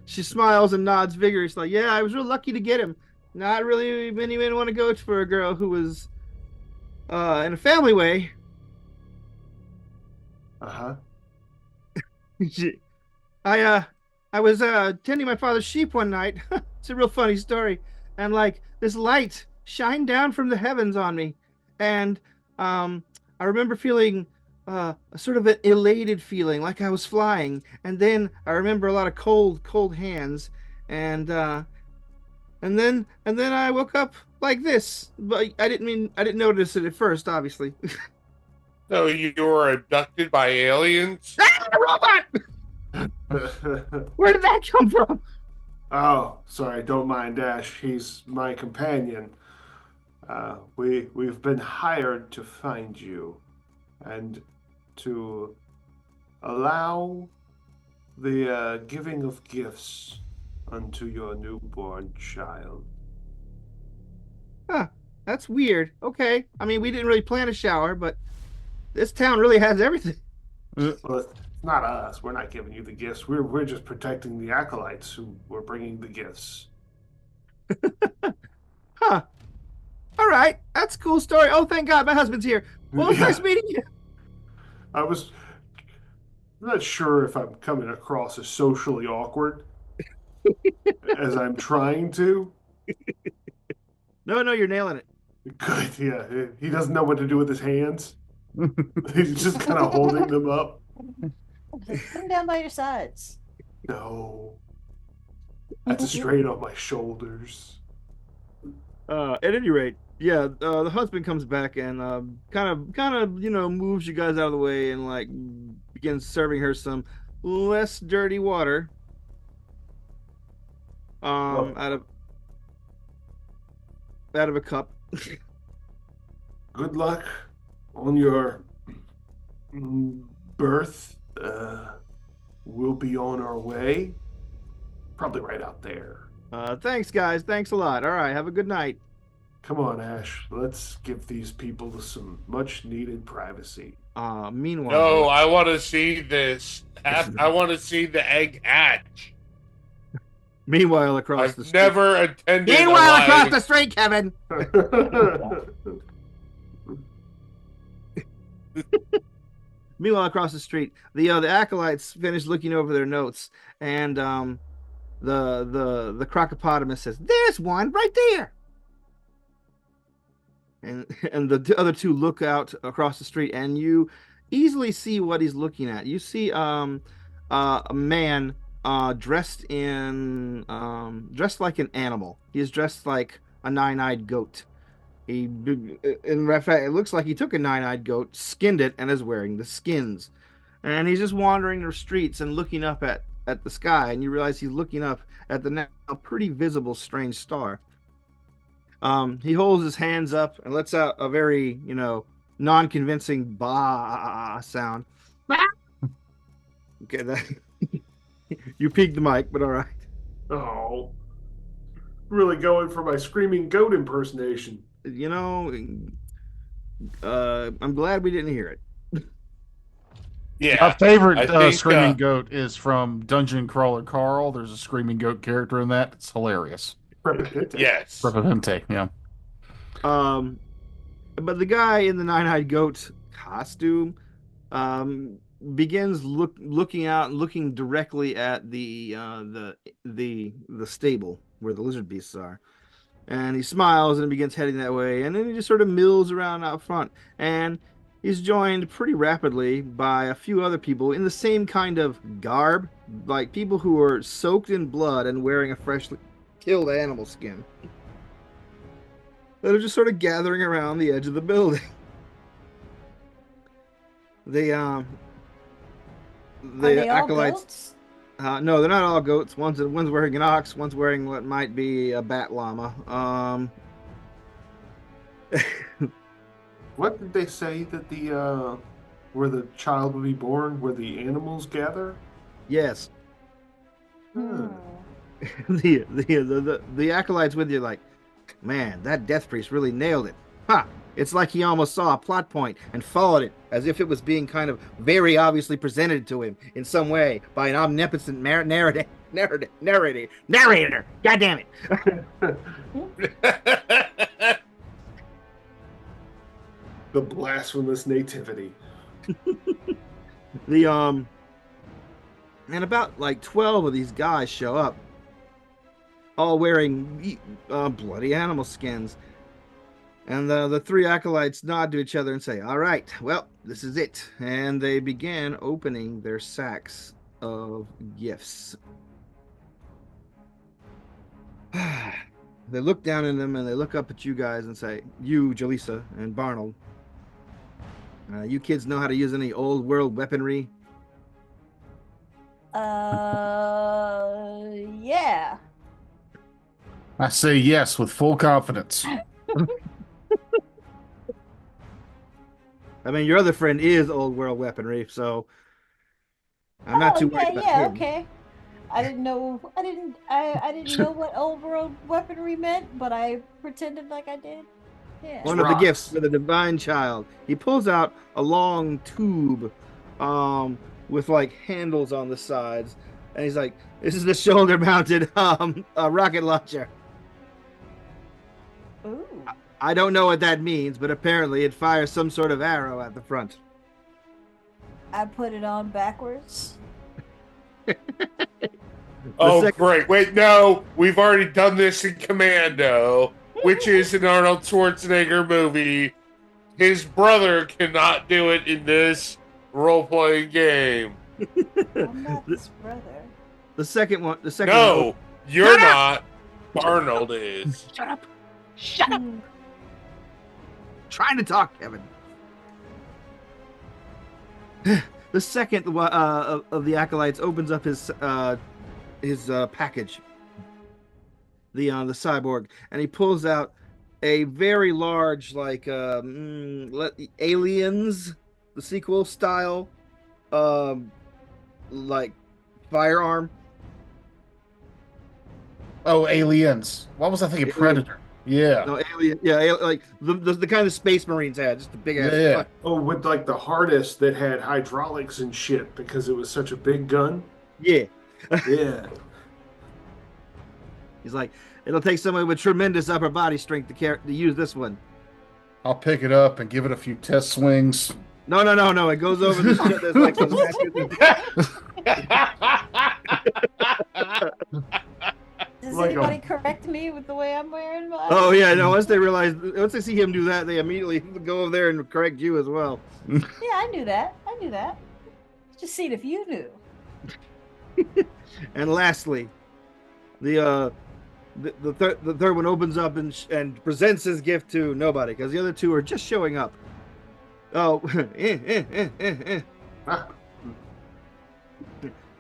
smiles and nods vigorously. Like, yeah, I was real lucky to get him. Not really many men want to go for a girl who was in a family way. Uh-huh. She, I was tending my father's sheep one night. It's a real funny story. And like this light shined down from the heavens on me, and I remember feeling a sort of an elated feeling, like I was flying. And then I remember a lot of cold hands, and and then I woke up like this. But I didn't notice it at first, obviously. So you were abducted by aliens? Ah, robot! Where did that come from? Oh, sorry, don't mind Ash. He's my companion. We've been hired to find you and to allow the giving of gifts unto your newborn child. Huh, that's weird. Okay. I mean, we didn't really plan a shower, but this town really has everything. Well, it's not us. We're not giving you the gifts. We're just protecting the acolytes who were bringing the gifts. Huh. All right. That's a cool story. Oh, thank God, my husband's here. Well, it's nice Yeah, meeting you. I'm not sure if I'm coming across as socially awkward as I'm trying to. No, no, you're nailing it. Good, yeah. He doesn't know what to do with his hands. He's just kind of holding them up. Like, put them down by your sides. No, that's a strain on my shoulders. At any rate, yeah, the husband comes back and kind of, moves you guys out of the way and like begins serving her some less dirty water. Well, Out of a cup. good luck on your birth. We'll be on our way. Probably right out there. Thanks, guys. Thanks a lot. All right, have a good night. Come on, Ash. Let's give these people some much needed privacy. Meanwhile, No, I want to see this. I want to see the egg hatch. meanwhile across I've the street. never attended. Meanwhile a across live- the street, Kevin. Meanwhile across the street, the acolytes finish looking over their notes, and the crocopotamus says, "There's one right there." And the other two look out across the street, and you easily see what he's looking at. You see a man dressed like an animal. He is dressed like a nine-eyed goat. In fact, it looks like he took a nine-eyed goat, skinned it, and is wearing the skins. And he's just wandering the streets and looking up at the sky, and you realize he's looking up at the now pretty visible strange star. He holds his hands up and lets out a very, non-convincing bah sound. Okay, that you peaked the mic, but all right. Oh, really going for my screaming goat impersonation. I'm glad we didn't hear it. Yeah, My favorite I think, screaming goat is from Dungeon Crawler Carl. There's a screaming goat character in that. It's hilarious. yes. Repetente, yeah. But the guy in the nine-eyed goat costume begins looking out and looking directly at the stable where the lizard beasts are, and he smiles and begins heading that way, and then he just sort of mills around out front, and he's joined pretty rapidly by a few other people in the same kind of garb, like people who are soaked in blood and wearing a freshly killed animal skin, that are just sort of gathering around the edge of the building. The Are they all acolytes. goats? No, they're not all goats. One's wearing an ox. One's wearing what might be a bat llama. What did they say that the where the child will be born, where the animals gather? Yes. Hmm. The acolytes with you like, man, that death priest really nailed it. Ha! It's like he almost saw a plot point and followed it as if it was being kind of very obviously presented to him in some way by an omnipotent narrator. God damn it! The blasphemous nativity. And about like 12 of these guys show up, all wearing bloody animal skins. And the three acolytes nod to each other and say, "All right, well, this is it." And they began opening their sacks of gifts. They look down in them and they look up at you guys and say, "You, Jaleesa and Barnold, you kids know how to use any old world weaponry?" Yeah. I say yes with full confidence. I mean, your other friend is old world weaponry, so I'm not too worried about him. Okay. I didn't know what old world weaponry meant, but I pretended like I did. Yeah. One of the gifts for the divine child. He pulls out a long tube with like handles on the sides, and he's like, "This is the shoulder mounted rocket launcher." I don't know what that means, but apparently it fires some sort of arrow at the front. I put it on backwards. Oh, great. Wait, no. We've already done this in Commando, which is an Arnold Schwarzenegger movie. His brother cannot do it in this role-playing game. I'm not his brother. The second one. No, you're not. Arnold is. Shut up! Shut up! Trying to talk, Kevin. The second of the acolytes opens up his package, the cyborg, and he pulls out a very large, like Aliens, the sequel style, like firearm. Oh, Aliens. What was I thinking? Predator. Yeah. No, Alien. Yeah, like the kind of Space Marines had, just a big ass. Yeah. Oh, with like the hardest that had hydraulics and shit because it was such a big gun. Yeah. Yeah. He's like, it'll take someone with tremendous upper body strength to use this one. I'll pick it up and give it a few test swings. No. It goes over this shit. There's like some Does Like anybody correct me with the way I'm wearing mine? Oh yeah, no. Once they see him do that, they immediately go over there and correct you as well. Yeah, I knew that. Just seeing if you knew. And lastly, the third one opens up and presents his gift to nobody because the other two are just showing up. Oh,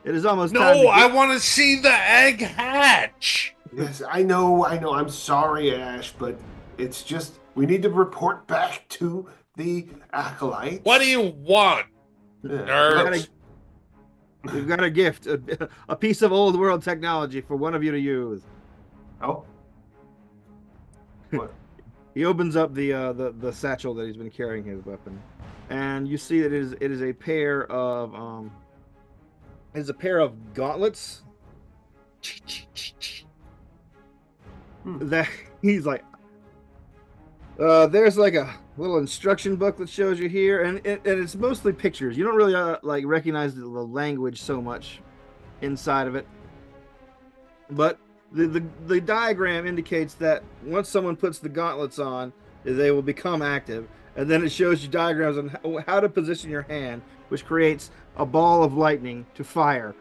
It is almost time. No, I want to see the egg hatch. Yes, I know. I'm sorry, Ash, but it's just we need to report back to the acolytes. What do you want, nerds? We've got a gift, a piece of old world technology for one of you to use. Oh. What? He opens up the satchel that he's been carrying his weapon, and you see that it is a pair of gauntlets. That he's like, there's like a little instruction book that shows you here, and it's mostly pictures. You don't really like recognize the language so much inside of it, but the diagram indicates that once someone puts the gauntlets on, they will become active, and then it shows you diagrams on how to position your hand, which creates a ball of lightning to fire.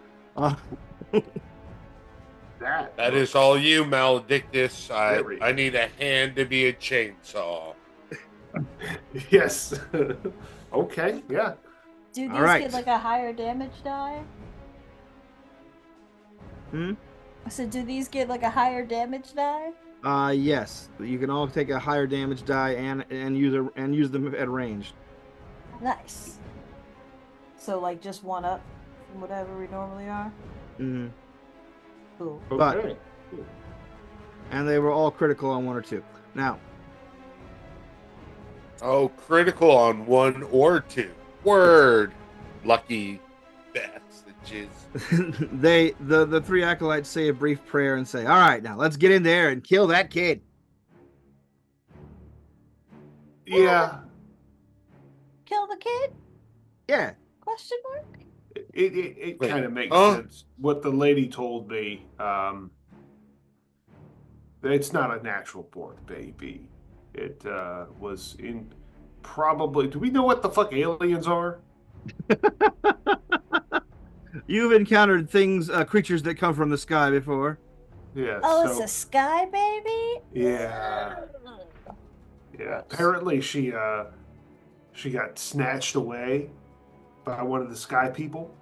That is all you, Maledictus. I need a hand to be a chainsaw. Yes. Okay. Yeah. Do these right. get like a higher damage die? I said, do these get like a higher damage die? Yes. You can all take a higher damage die and use them at range. Nice. So like just one up from whatever we normally are. Mm-hmm. Cool. Okay. And they were all critical on one or two. Now, Oh, critical on one or two. Word. Lucky bastards. the three acolytes say a brief prayer and say, "All right, now let's get in there and kill that kid." Yeah. Kill the kid? Yeah. Question mark? It Wait, kind of makes sense. What the lady told me, it's not a natural born baby. It was in probably. Do we know what the fuck aliens are? You've encountered creatures that come from the sky before. Yeah. Oh, so, it's a sky baby? Yeah. Yeah. Apparently, she got snatched away by one of the sky people,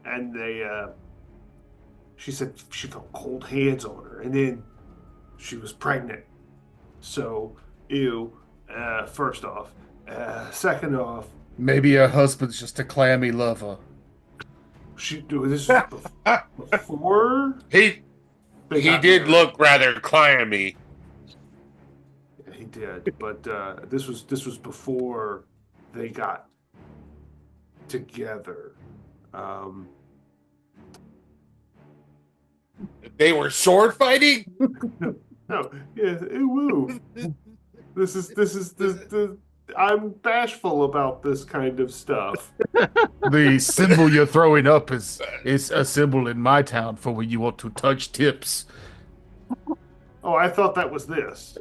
and she said she felt cold hands on her, and then she was pregnant. So, ew. First off, second off, Maybe her husband's just a clammy lover. this is before He got did married. look rather clammy. Yeah, he did, but this was before they got together. They were sword fighting? No, yeah, woo. I'm bashful about this kind of stuff. The symbol you're throwing up is a symbol in my town for when you want to touch tips. Oh, I thought that was this.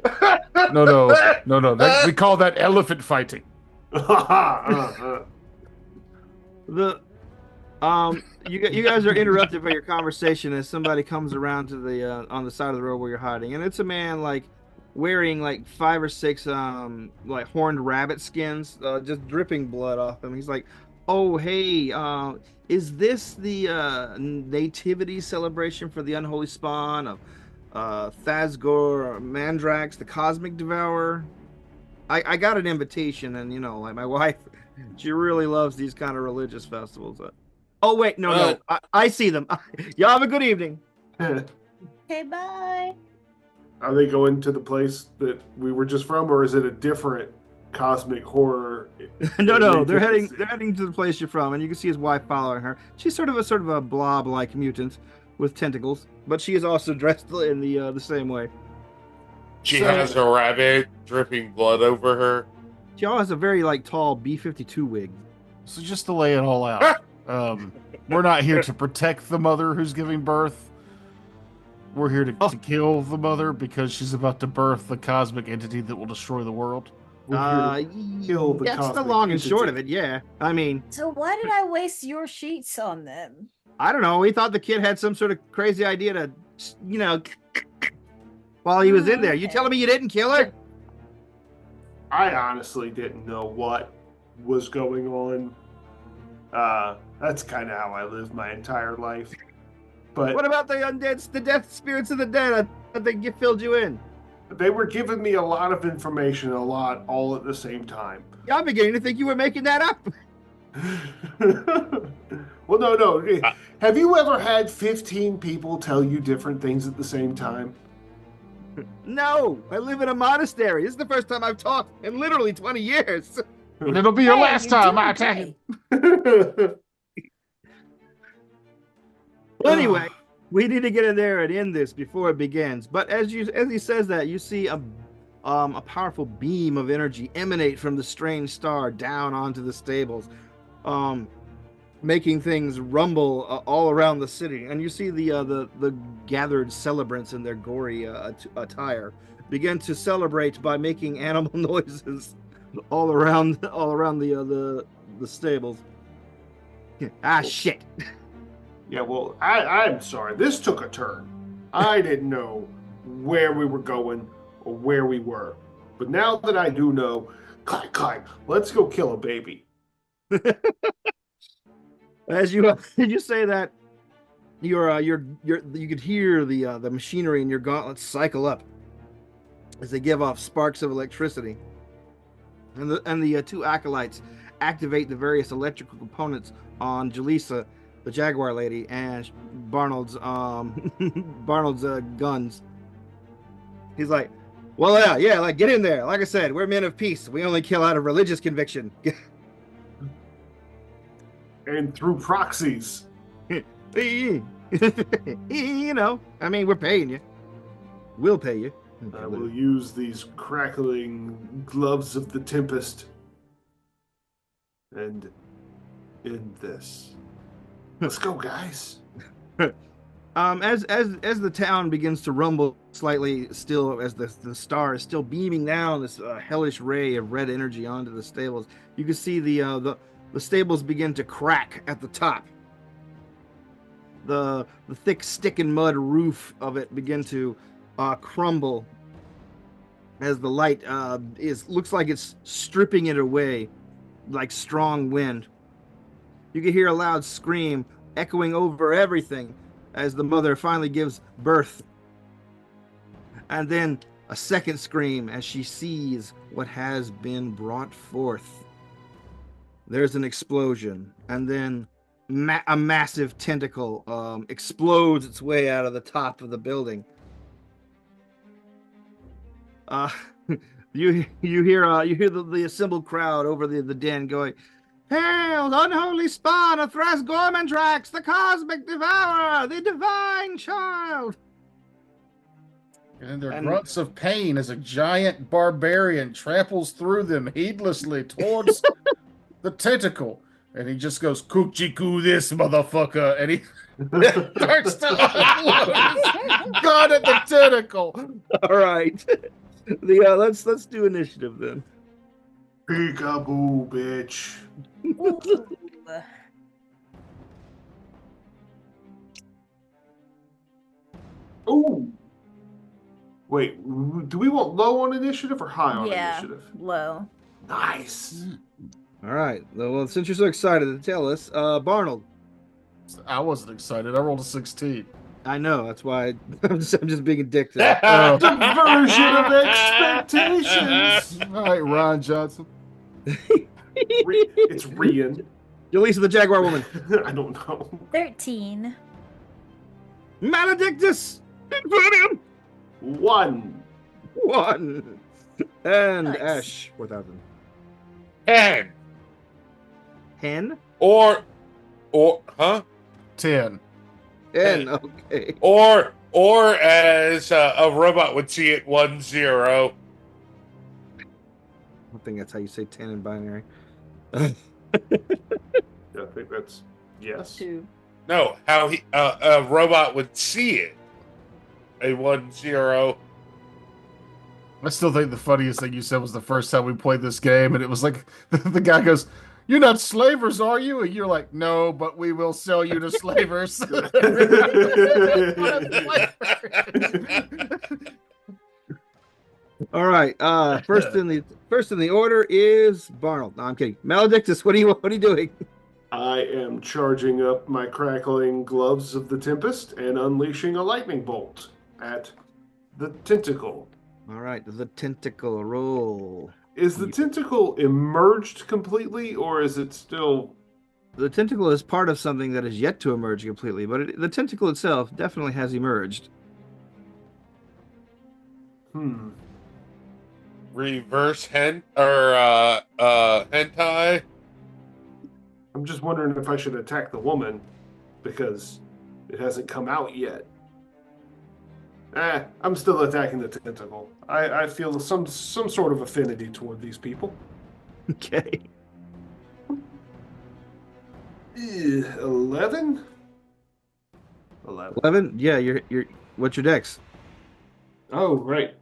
No, no. We call that elephant fighting. The you guys are interrupted by your conversation as somebody comes around to the on the side of the road where you're hiding, and it's a man like wearing like 5 or 6 like horned rabbit skins, just dripping blood off him. He's like, "Oh hey, is this the nativity celebration for the unholy spawn of Thasgor Mandrax, the cosmic devourer? I got an invitation, and you know, like my wife, she really loves these kind of religious festivals." Oh wait, no, I see them. Y'all have a good evening. Okay, bye. Are they going to the place that we were just from, or is it a different cosmic horror? No, they're heading to the place you're from, and you can see his wife following her. She's sort of a blob-like mutant with tentacles, but she is also dressed in the same way. She has a rabbit dripping blood over her. She also has a very like tall B-52 wig. So just to lay it all out, we're not here to protect the mother who's giving birth. We're here to kill the mother because she's about to birth the cosmic entity that will destroy the world. That's the long and short of it. Yeah, I mean. So why did I waste your sheets on them? I don't know. We thought the kid had some sort of crazy idea to, you know, while he was in there. You telling me you didn't kill her? I honestly didn't know what was going on. That's kind of how I lived my entire life. But what about the undead, the death spirits of the dead? I think you filled you in. They were giving me a lot of information, all at the same time. Yeah, I'm beginning to think you were making that up. Well, no. Have you ever had 15 people tell you different things at the same time? No, I live in a monastery. This is the first time I've talked in literally 20 years. And it'll be your last time I attack him. Well, anyway, we need to get in there and end this before it begins. But as he says that, you see a powerful beam of energy emanate from the strange star down onto the stables, making things rumble all around the city. And you see the gathered celebrants in their gory attire begin to celebrate by making animal noises all around the stables. Shit. Yeah, well, I'm sorry. This took a turn. I didn't know where we were going or where we were. But now that I do know, climb, let's go kill a baby. As you say that, you could hear the machinery in your gauntlets cycle up as they give off sparks of electricity, and the 2 acolytes activate the various electrical components on Jaleesa, the Jaguar lady, and Barnold's guns. He's like, well, yeah, like get in there. Like I said, we're men of peace. We only kill out of religious conviction. And through proxies. You know, I mean, we're paying you. We'll pay you. I will use these crackling gloves of the Tempest and end this. Let's go, guys. As the town begins to rumble slightly, still as the star is still beaming down this hellish ray of red energy onto the stables, you can see the stables begin to crack at the top. The thick stick and mud roof of it begin to crumble as the light looks like it's stripping it away like strong wind. You can hear a loud scream echoing over everything as the mother finally gives birth. And then a second scream as she sees what has been brought forth. There's an explosion, and then a massive tentacle explodes its way out of the top of the building. You hear the assembled crowd over the den going, "Hail, unholy spawn of Thasgor Mandrax, the cosmic devourer, the divine child!" And their And- grunts of pain as a giant barbarian tramples through them heedlessly towards the tentacle. And he just goes, Kuchiku this motherfucker. And he starts to unload his gun at the tentacle. All right. Let's do initiative then. Peekaboo, bitch. Ooh. Ooh. Wait, do we want low on initiative or high on Yeah, initiative? low. Nice. All right. Well, since you're so excited to tell us, Barnold. I wasn't excited. I rolled a 16. I know. That's why I'm just being a dick today. Diversion of expectations. All right, Ron Johnson. It's Rian. Jaleesa the Jaguar Woman. I don't know. 13. Maledictus. Infurium. 1. 1. And Nice. Ash 4000. 10. Hen. Or, huh? 10. N. Okay. Or as a robot would see it, 1-0. I think that's how you say 10 in binary. I think that's yes. 2. No, how a robot would see it, a 1-0. I still think the funniest thing you said was the first time we played this game, and it was like the guy goes, "You're not slavers, are you?" And you're like, "No, but we will sell you to slavers." All right. First in the order is Barnold. No, I'm kidding. Maledictus, what are you doing? I am charging up my crackling gloves of the Tempest and unleashing a lightning bolt at the tentacle. All right. The tentacle roll. Is the tentacle emerged completely, or is it still? The tentacle is part of something that is yet to emerge completely, but the tentacle itself definitely has emerged. Reverse hentai. I'm just wondering if I should attack the woman because it hasn't come out yet. I'm still attacking the tentacle. I feel some sort of affinity toward these people. Okay. 11? 11. 11? Yeah, you're what's your dex? Oh, right.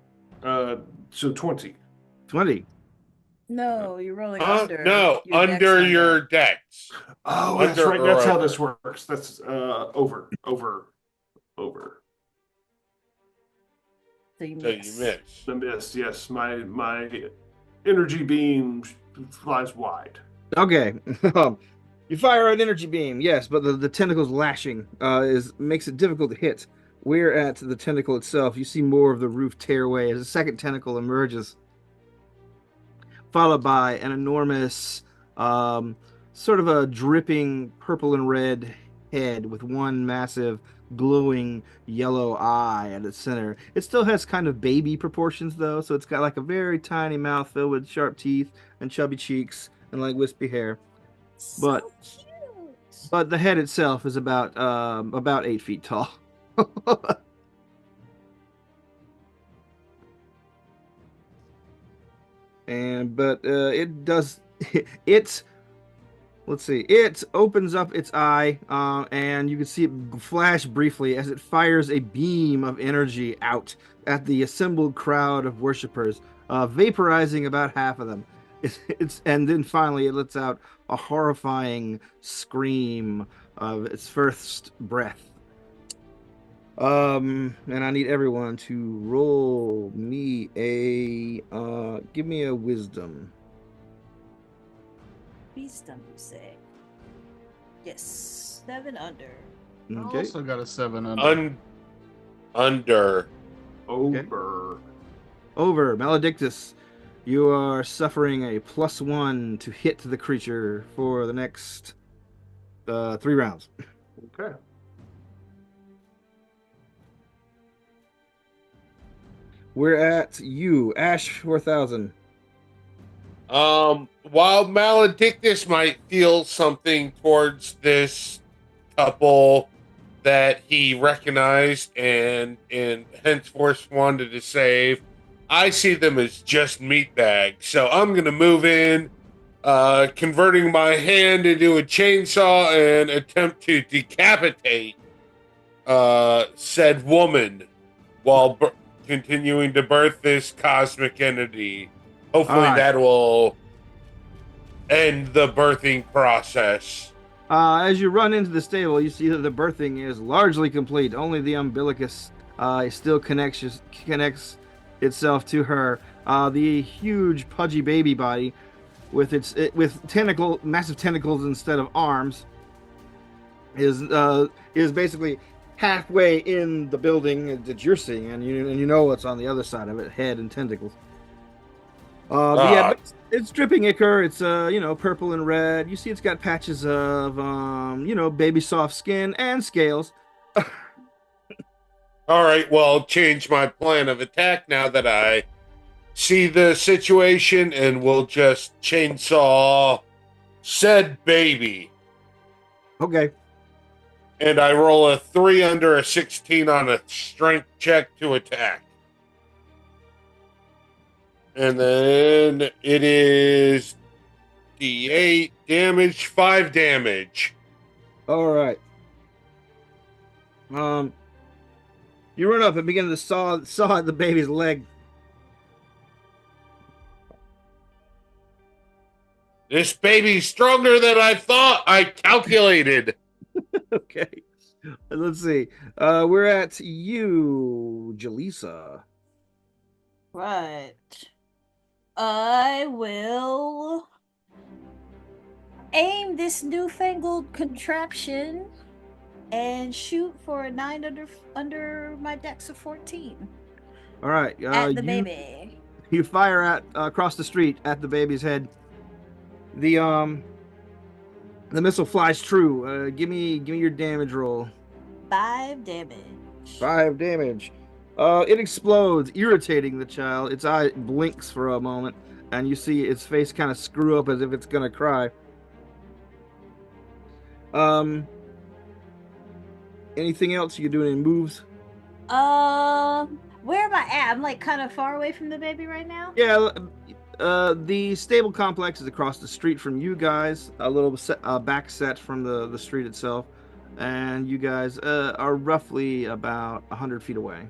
So 20. 20. No, you're rolling under. No, your dex under number. your decks. Oh, that's Under right. or That's how over? this works. That's over. So you So miss. you miss. The miss, yes. My energy beam flies wide. Okay. You fire an energy beam, yes, but the tentacle's lashing makes it difficult to hit. Where at the tentacle itself, you see more of the roof tear away as a second tentacle emerges, followed by an enormous, sort of a dripping purple and red head with one massive glowing yellow eye at its center. It still has kind of baby proportions though, so it's got like a very tiny mouth filled with sharp teeth and chubby cheeks and like wispy hair. But So cute. but the head itself is about 8 feet tall. It does it. Let's see. It opens up its eye, and you can see it flash briefly as it fires a beam of energy out at the assembled crowd of worshippers, vaporizing about half of them. And then finally it lets out a horrifying scream of its first breath. And I need everyone to roll me give me a wisdom. Wisdom, you say? Yes, 7 under. I Okay. also got a 7 under. Under. Over. Over. Maledictus, you are suffering a +1 to hit the creature for the next 3 rounds. Okay. We're at you, Ash 4000. While Maledictus might feel something towards this couple, that he recognized and henceforth wanted to save. I see them as just meat bags. So I'm going to move in, converting my hand into a chainsaw and attempt to decapitate said woman while continuing to birth this cosmic entity. Hopefully All right. that will end the birthing process. As you run into the stable, you see that the birthing is largely complete. Only the umbilicus still connects itself to her. The huge pudgy baby body with massive tentacles instead of arms is basically halfway in the building that you're seeing, and you know what's on the other side of it, head and tentacles. But yeah, it's dripping ichor. It's purple and red. You see, it's got patches of baby soft skin and scales. All right, well, change my plan of attack now that I see the situation, and we'll just chainsaw said baby. Okay. And I roll a 3 under a 16 on a strength check to attack. And then it is D8 damage, 5 damage. All right. You run up and begin to saw at the baby's leg. This baby's stronger than I thought. I calculated. Okay. Let's see. We're at you, Jaleesa. Right. I will aim this newfangled contraption and shoot for a 9 under my dex of 14 All right. at the baby. You fire at across the street at the baby's head. The missile flies true. Give me your damage roll. 5 damage. 5 damage. It explodes, irritating the child. Its eye blinks for a moment, and you see its face kind of screw up as if it's gonna cry. Anything else? You doing any moves? Where am I at? I'm like kind of far away from the baby right now. Yeah. The stable complex is across the street from you guys, a little back set from the street itself, and you guys are roughly about 100 feet away.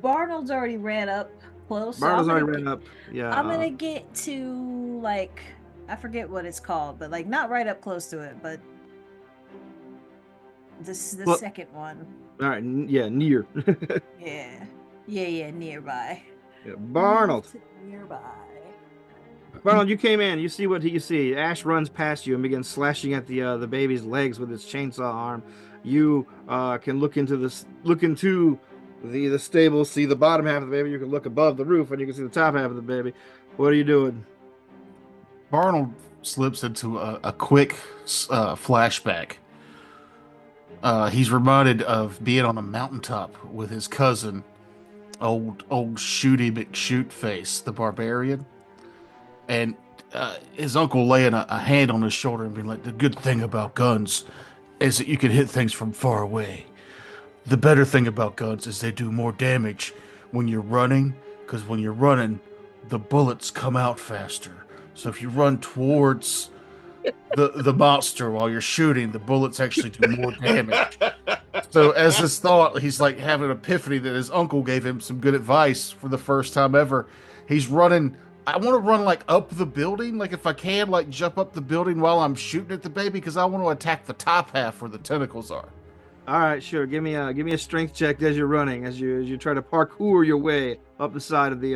Barnold's already ran up close. Barnold's already ran up. Yeah. I'm gonna get to like I forget what it's called, but like not right up close to it, but this is the second one. All right. Yeah. Near. Yeah. Nearby. Yeah, Barnold. Nearby. Barnold, you came in. You see what you see. Ash runs past you and begins slashing at the baby's legs with his chainsaw arm. You can look into the stable, see the bottom half of the baby. You can look above the roof and you can see the top half of the baby. What are you doing? Barnold slips into a quick flashback. He's reminded of being on a mountaintop with his cousin, old Shooty McShootface, the Barbarian, and his uncle laying a hand on his shoulder and being like, "The good thing about guns is that you can hit things from far away. The better thing about guns is they do more damage when you're running, because when you're running, the bullets come out faster. So if you run towards the monster while you're shooting, the bullets actually do more damage." So as this thought, he's like having an epiphany that his uncle gave him some good advice for the first time ever. He's running. I want to run like up the building, like if I can, like jump up the building while I'm shooting at the baby, because I want to attack the top half where the tentacles are. All right, sure. Give me a strength check as you're running, as you try to parkour your way up the side of the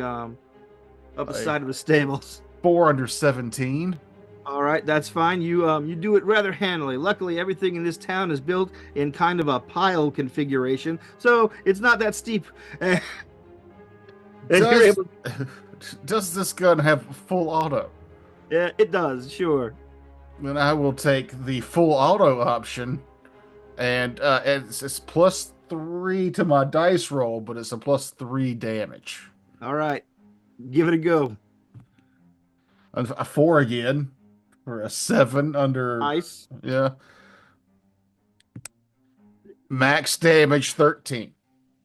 side of the stables. 4 under 17. All right, that's fine. You do it rather handily. Luckily, everything in this town is built in kind of a pile configuration, so it's not that steep. Does this gun have full auto? Yeah, it does. Sure. Then I will take the full auto option, and it's +3 to my dice roll, but it's a +3 damage. All right, give it a go. A 4 again. For a 7 under. Nice. Yeah. Max damage 13.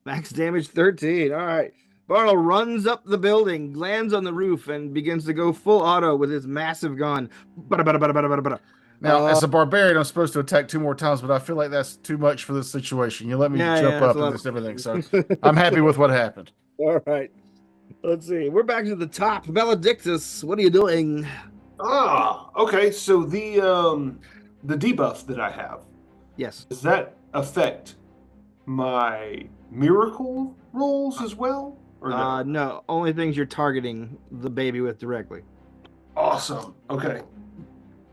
Max damage 13. All right. Barlow runs up the building, lands on the roof, and begins to go full auto with his massive gun. Bada, bada, bada, bada, bada, bada. Now, as a barbarian, I'm supposed to attack 2 more times, but I feel like that's too much for this situation. You let me jump that's up a and lot just everything, so I'm happy with what happened. All right. Let's see. We're back to the top. Maledictus, what are you doing? Okay. So the debuff that I have, Yes. does that affect my miracle rolls as well? Or no? No. Only things you're targeting the baby with directly. Awesome. Okay.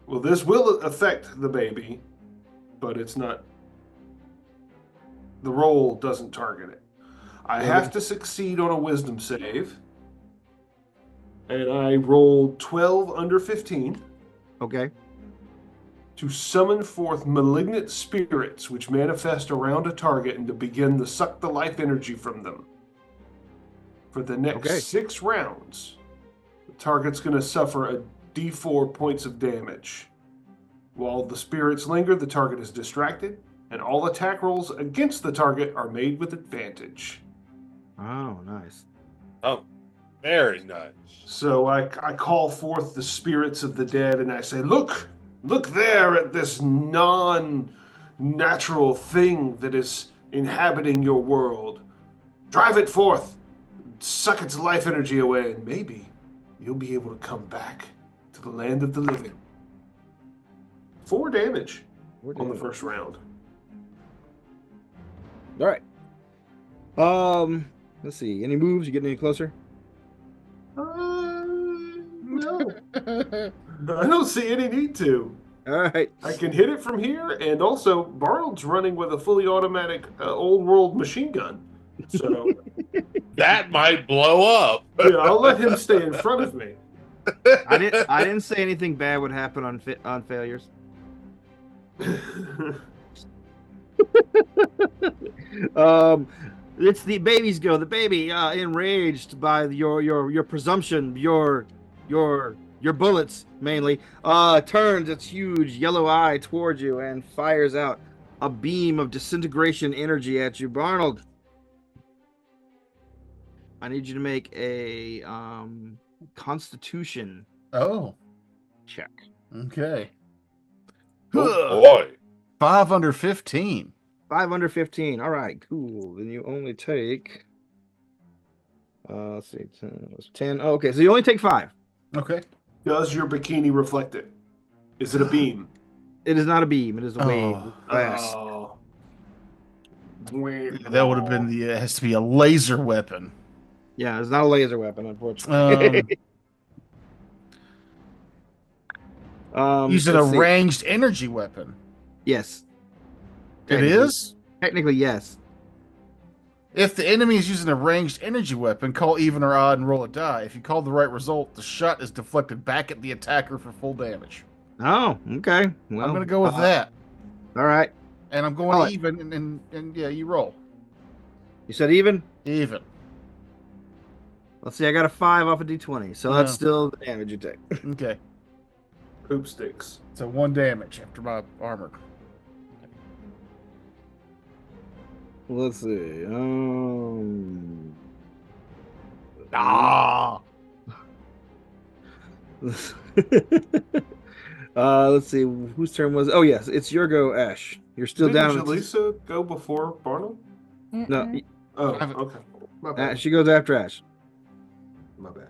Well, this will affect the baby, but it's not. The roll doesn't target it. I have to succeed on a wisdom save. And I rolled 12 under 15 Okay. to summon forth malignant spirits which manifest around a target and to begin to suck the life energy from them. For the next 6 rounds, the target's going to suffer a d4 points of damage. While the spirits linger, the target is distracted, and all attack rolls against the target are made with advantage. Oh, nice. Oh, very nice. So I call forth the spirits of the dead and I say, look there at this non-natural thing that is inhabiting your world. Drive it forth, suck its life energy away, and maybe you'll be able to come back to the land of the living. 4 damage on the first round. All right. Let's see. Any moves? You getting any closer? No. I don't see any need to. All right. I can hit it from here, and also Barld's running with a fully automatic old world machine gun. So That might blow up. yeah, I'll let him stay in front of me. I didn't say anything bad would happen on failures. It's the baby's go. The baby, enraged by your presumption, your bullets mainly, turns its huge yellow eye towards you and fires out a beam of disintegration energy at you, Barnold. I need you to make a Constitution check. Okay. Oh boy. 5 under 15. 5 under 15. All right, cool. Then you only take. Let's see, 10. It was 10. Oh, okay, so you only take 5. Okay. Does your bikini reflect it? Is it a beam? It is not a beam. It is a wave. Glass. Oh. That would have been it has to be a laser weapon. Yeah, it's not a laser weapon, unfortunately. Using a let's see. ranged energy weapon. Yes. It is? Technically, yes. If the enemy is using a ranged energy weapon, call even or odd and roll a die. If you call the right result, the shot is deflected back at the attacker for full damage. Oh, okay. Well, I'm going to go with that. All right. And I'm going even, and yeah, you roll. You said even? Even. Let's see, I got a 5 off a d20, so that's still the damage you take. Okay. Poop sticks. So 1 damage after my armor. Let's see. Let's see. Whose turn was? Oh, yes, it's your go, Ash. You're still down. Did Lisa go before Barnum? No, Oh, okay. My bad. she goes after Ash. My bad.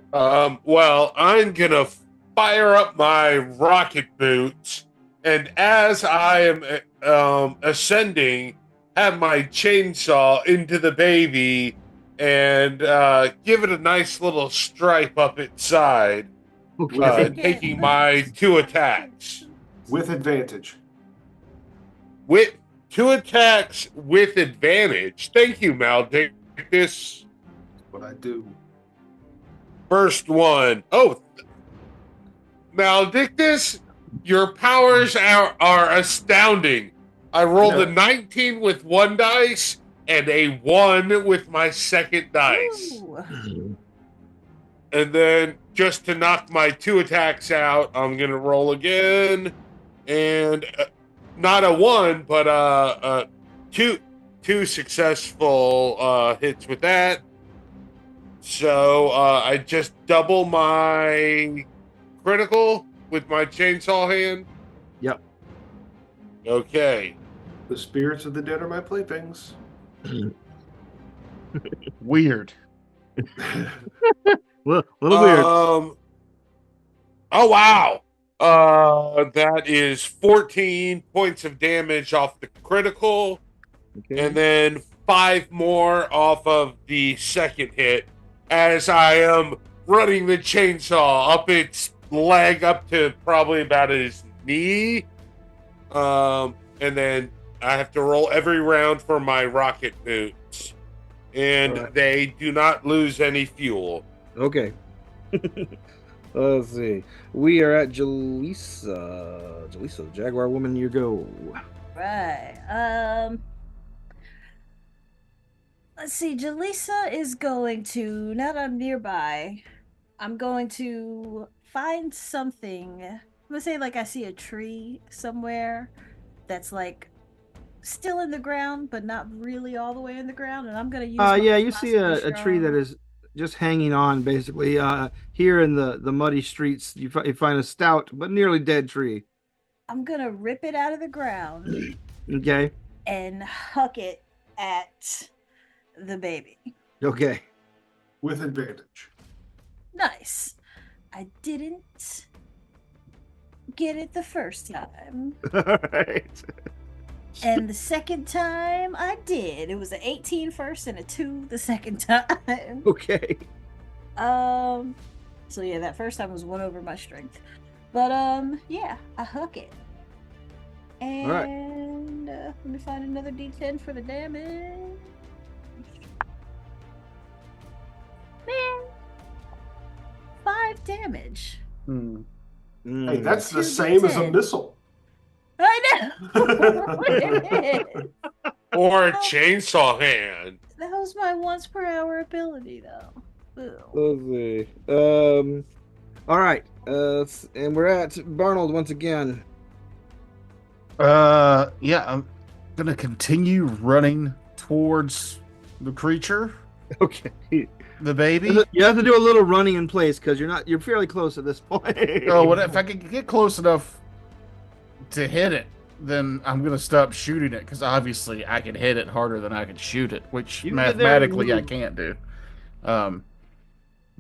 Well, I'm gonna fire up my rocket boots, and as I am ascending, have my chainsaw into the baby and give it a nice little stripe up its side, taking my 2 attacks. With advantage. With 2 attacks with advantage. Thank you, Maledictus. What I do. First one. Oh, Maledictus, your powers are astounding. I rolled a 19 with 1 dice and a 1 with my second dice. Ooh. And then just to knock my 2 attacks out, I'm going to roll again. And not a 1, but 2 2 successful hits with that. So I just double my critical with my chainsaw hand. Yep. Okay. The spirits of the dead are my playthings. Weird. Little weird. Oh wow. That is 14 points of damage off the critical, Okay. and then 5 more off of the second hit as I am running the chainsaw up its leg up to probably about his knee. And then I have to roll every round for my rocket boots. And All right. they do not lose any fuel. Okay. Let's see. We are at Jaleesa. Jaleesa, the Jaguar woman, you go. Right. Let's see. Jaleesa is going to, now that I'm nearby, I'm going to find something. I'm gonna say like I see a tree somewhere that's like still in the ground, but not really all the way in the ground, and I'm gonna use. Yeah, you see a tree that is just hanging on, basically. Here in the muddy streets, you find a stout but nearly dead tree. I'm gonna rip it out of the ground Okay. and huck it at the baby. Okay. With advantage. Nice. I didn't get it the first time. All right. And the second time I did. It was an 18 first and a 2 the second time. Okay. So yeah, that first time was 1 over my strength. But yeah, I huck it. And let me find another D10 for the damage. Man. 5 damage. Hey, that's the 2d10. same as a missile. I know. It is. Or a chainsaw hand. That was my once per hour ability, though. Ooh. Let's see. All right. And we're at Barnold once again. Yeah, I'm gonna continue running towards the creature, Okay. the baby. You have to do a little running in place because you're fairly close at this point. Oh, what if I could get close enough to hit it? Then I'm gonna stop shooting it because obviously I can hit it harder than I can shoot it, which You can get there and mathematically I move. can't do.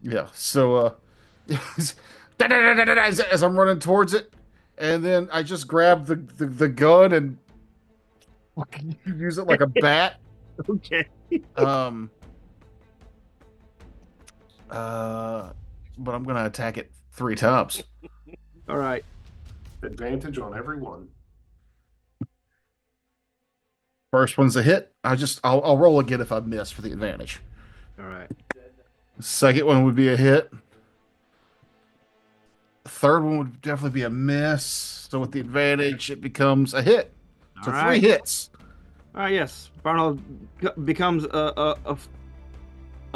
Yeah. So, as I'm running towards it, and then I just grab the gun and use it like a bat. Okay. But I'm gonna attack it 3 times. All right. Advantage on every one. First one's a hit. I'll roll again if I miss for the advantage. All right. Second one would be a hit. The third one would definitely be a miss. So with the advantage, it becomes a hit. So All 3 right. hits. Yes. Barnold becomes a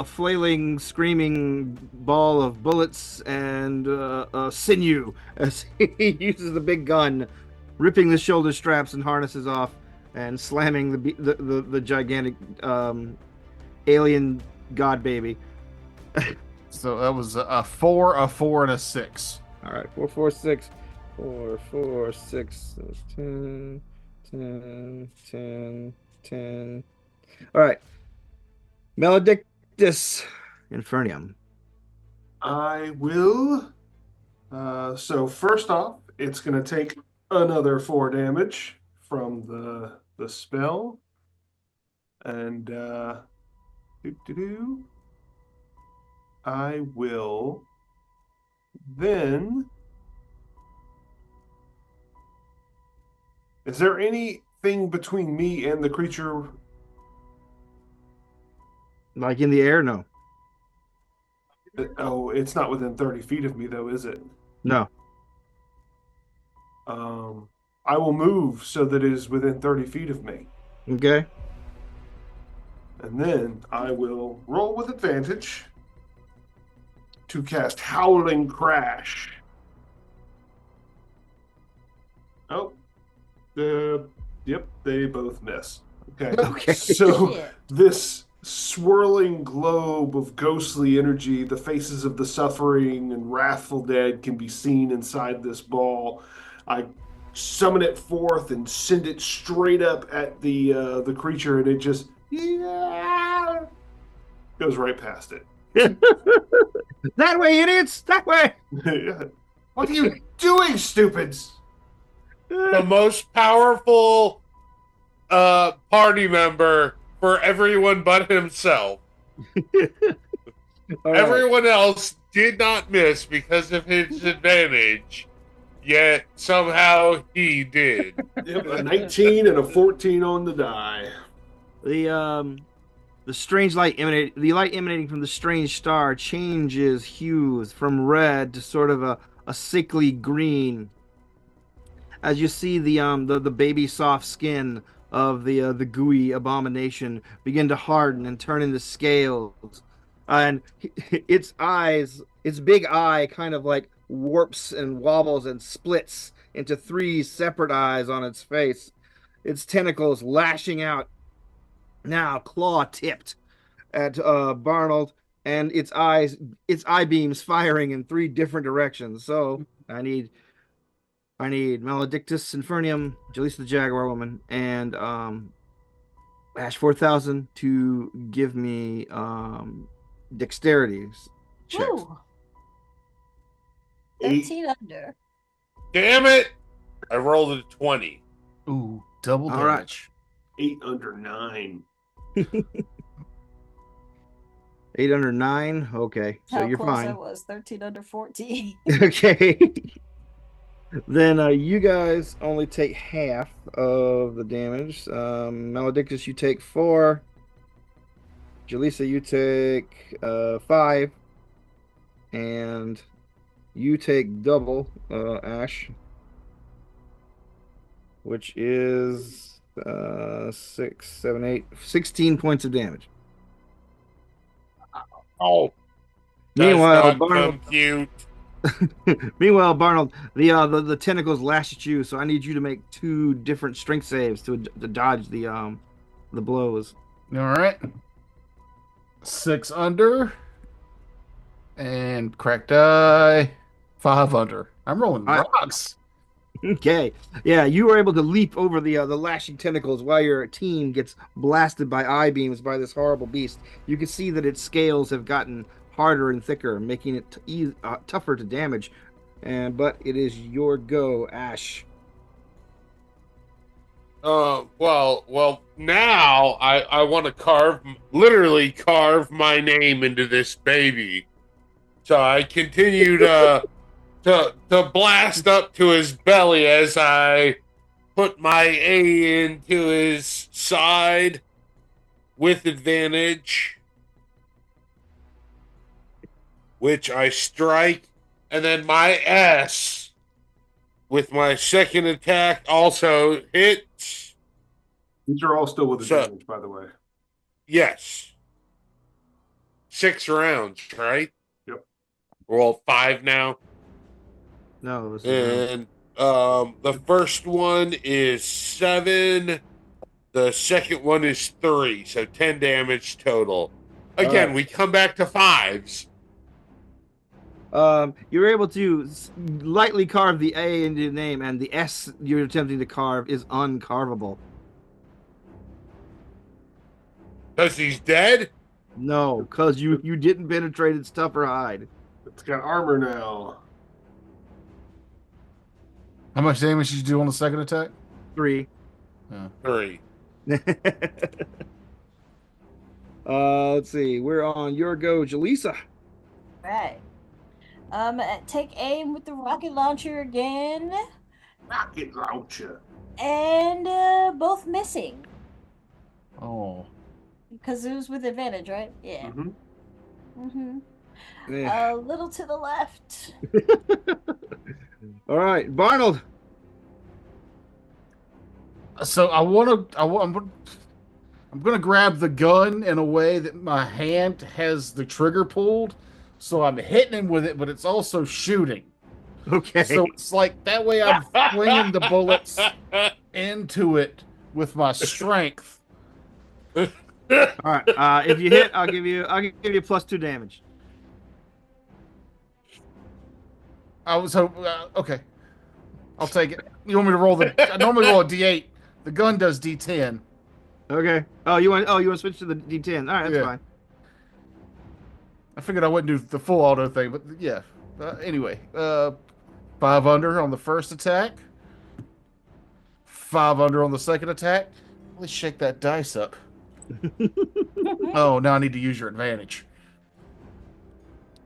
flailing, screaming ball of bullets and sinew as he uses the big gun, ripping the shoulder straps and harnesses off, and slamming the gigantic alien god baby. So that was a 4, a 4, and a 6. All right, 4, 4, 6, 4, 4, 6, 10, 10, 10, 10. All right, Maledictus Infernium. I will. So first off, it's going to take another 4 damage from the spell, and I will then. Is there anything between me and the creature? Like in the air? No. Oh, it's not within 30 feet of me, though, is it? No. I will move so that it is within 30 feet of me. Okay. And then I will roll with advantage to cast Howling Crash. Oh. Yep, they both miss. Okay. Okay. So Shit. this swirling globe of ghostly energy, the faces of the suffering and wrathful dead can be seen inside this ball. I summon it forth and send it straight up at the creature, and it just goes right past it. That way, idiots! That way! What are you doing, stupids? The most powerful party member for everyone but himself. All right. Everyone else did not miss because of his advantage, yet somehow he did. Yep, a 19 and a 14 on the die. The strange the light emanating from the strange star changes hues from red to sort of a sickly green. As you see the baby soft skin of the gooey abomination begin to harden and turn into scales, and its eyes, its big eye, kind of like warps and wobbles and splits into three separate eyes on its face. Its tentacles lashing out, now claw tipped at Barnold, and its eye beams firing in three different directions. So I need Maledictus Infernium, Jaleesa the Jaguar Woman, and Ash 4000 to give me dexterity checks. Ooh. 13 under. Damn it! I rolled a 20. Ooh, double All right. damage. 8 under 9. 8 under 9. Okay, so How you're close I fine. was. 13 under 14. Okay. Then you guys only take half of the damage. Maledictus, you take 4. Jaleesa, you take 5. And you take double, Ash, which is 6, 7, 8, 16 points of damage. Oh, Meanwhile, does not Barnold, compute. the tentacles lash at you, so I need you to make 2 different strength saves to dodge the blows. All right. 6 under. And cracked die. 5 under. I'm rolling rocks. Okay, yeah, you were able to leap over the lashing tentacles while your team gets blasted by eye beams by this horrible beast. You can see that its scales have gotten harder and thicker, making it tougher to damage. But it is your go, Ash. Well, now I want to literally carve my name into this baby. So I continue to blast up to his belly as I put my A into his side with advantage, which I strike, and then my S with my second attack also hits. These are all still with advantage, by the way. Yes. 6 rounds, right? Yep. Well, 5 now. No, this is And the first one is 7. The second one is 3, so 10 damage total. Again, right. we come back to 5s. You're able to lightly carve the A into the name, and the S you're attempting to carve is uncarvable. Because he's dead? No, because you didn't penetrate its tougher hide. It's got armor now. How much damage did you do on the second attack? 3. 3. Let's see. We're on your go, Jaleesa. Right. Take aim with the rocket launcher again. Rocket launcher. And both missing. Oh. Because it was with advantage, right? Yeah. Mm-hmm. Yeah. A little to the left. All right, Barnold. So I'm gonna grab the gun in a way that my hand has the trigger pulled, so I'm hitting him with it, but it's also shooting. Okay. So it's like that way I'm flinging the bullets into it with my strength, All right. If you hit, I'll give you +2 damage. I was hoping. Okay, I'll take it. You want me to roll the? I normally roll a D8. The gun does D10. Okay. Oh, you want to switch to the D10. All right, that's Yeah. fine. I figured I wouldn't do the full auto thing, but yeah. Anyway, 5 under on the first attack. 5 under on the second attack. Let's shake that dice up. Oh, now I need to use your advantage.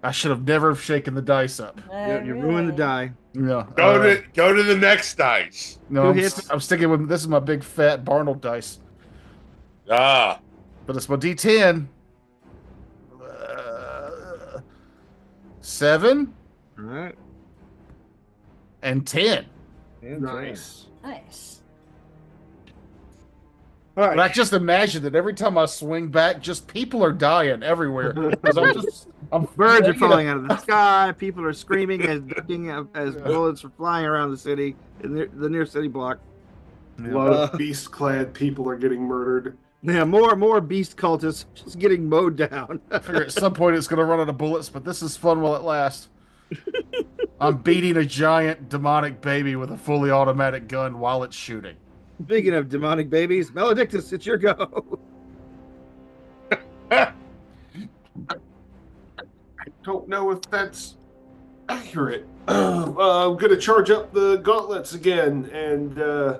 I should have never shaken the dice up. You ruined the die. Yeah. Go to the next dice. No, Two I'm, hits. I'm sticking with this is my big fat Barnold dice, Ah, but it's my D10. 7 All right. and 10. Nice. Nice. All right. But I just imagine that every time I swing back, just people are dying everywhere. 'Cause I'm Birds are thinking falling out of the sky. People are screaming as ducking as bullets are flying around the city in the near city block. A lot of beast-clad people are getting murdered. Yeah, more beast cultists just getting mowed down. I figure at some point it's going to run out of bullets, but this is fun while it lasts. I'm beating a giant demonic baby with a fully automatic gun while it's shooting. Speaking of demonic babies, Maledictus, it's your go. I don't know if that's accurate. I'm going to charge up the gauntlets again and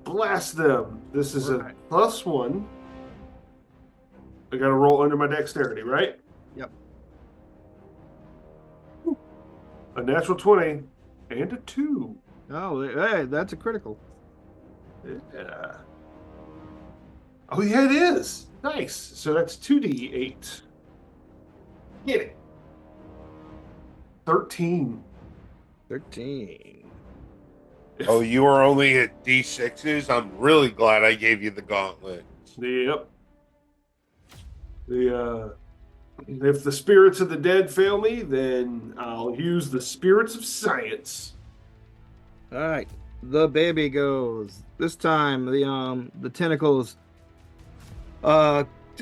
blast them. This is a +1. I got to roll under my dexterity, right? Yep. A natural 20 and a 2. Oh, hey, that's a critical. Yeah. Oh, yeah, it is. Nice. So that's 2d8. Get it. 13. 13. oh, you were only at D6s? I'm really glad I gave you the gauntlet. Yep. If the spirits of the dead fail me, then I'll use the spirits of science. All right, the baby goes. This time, the tentacles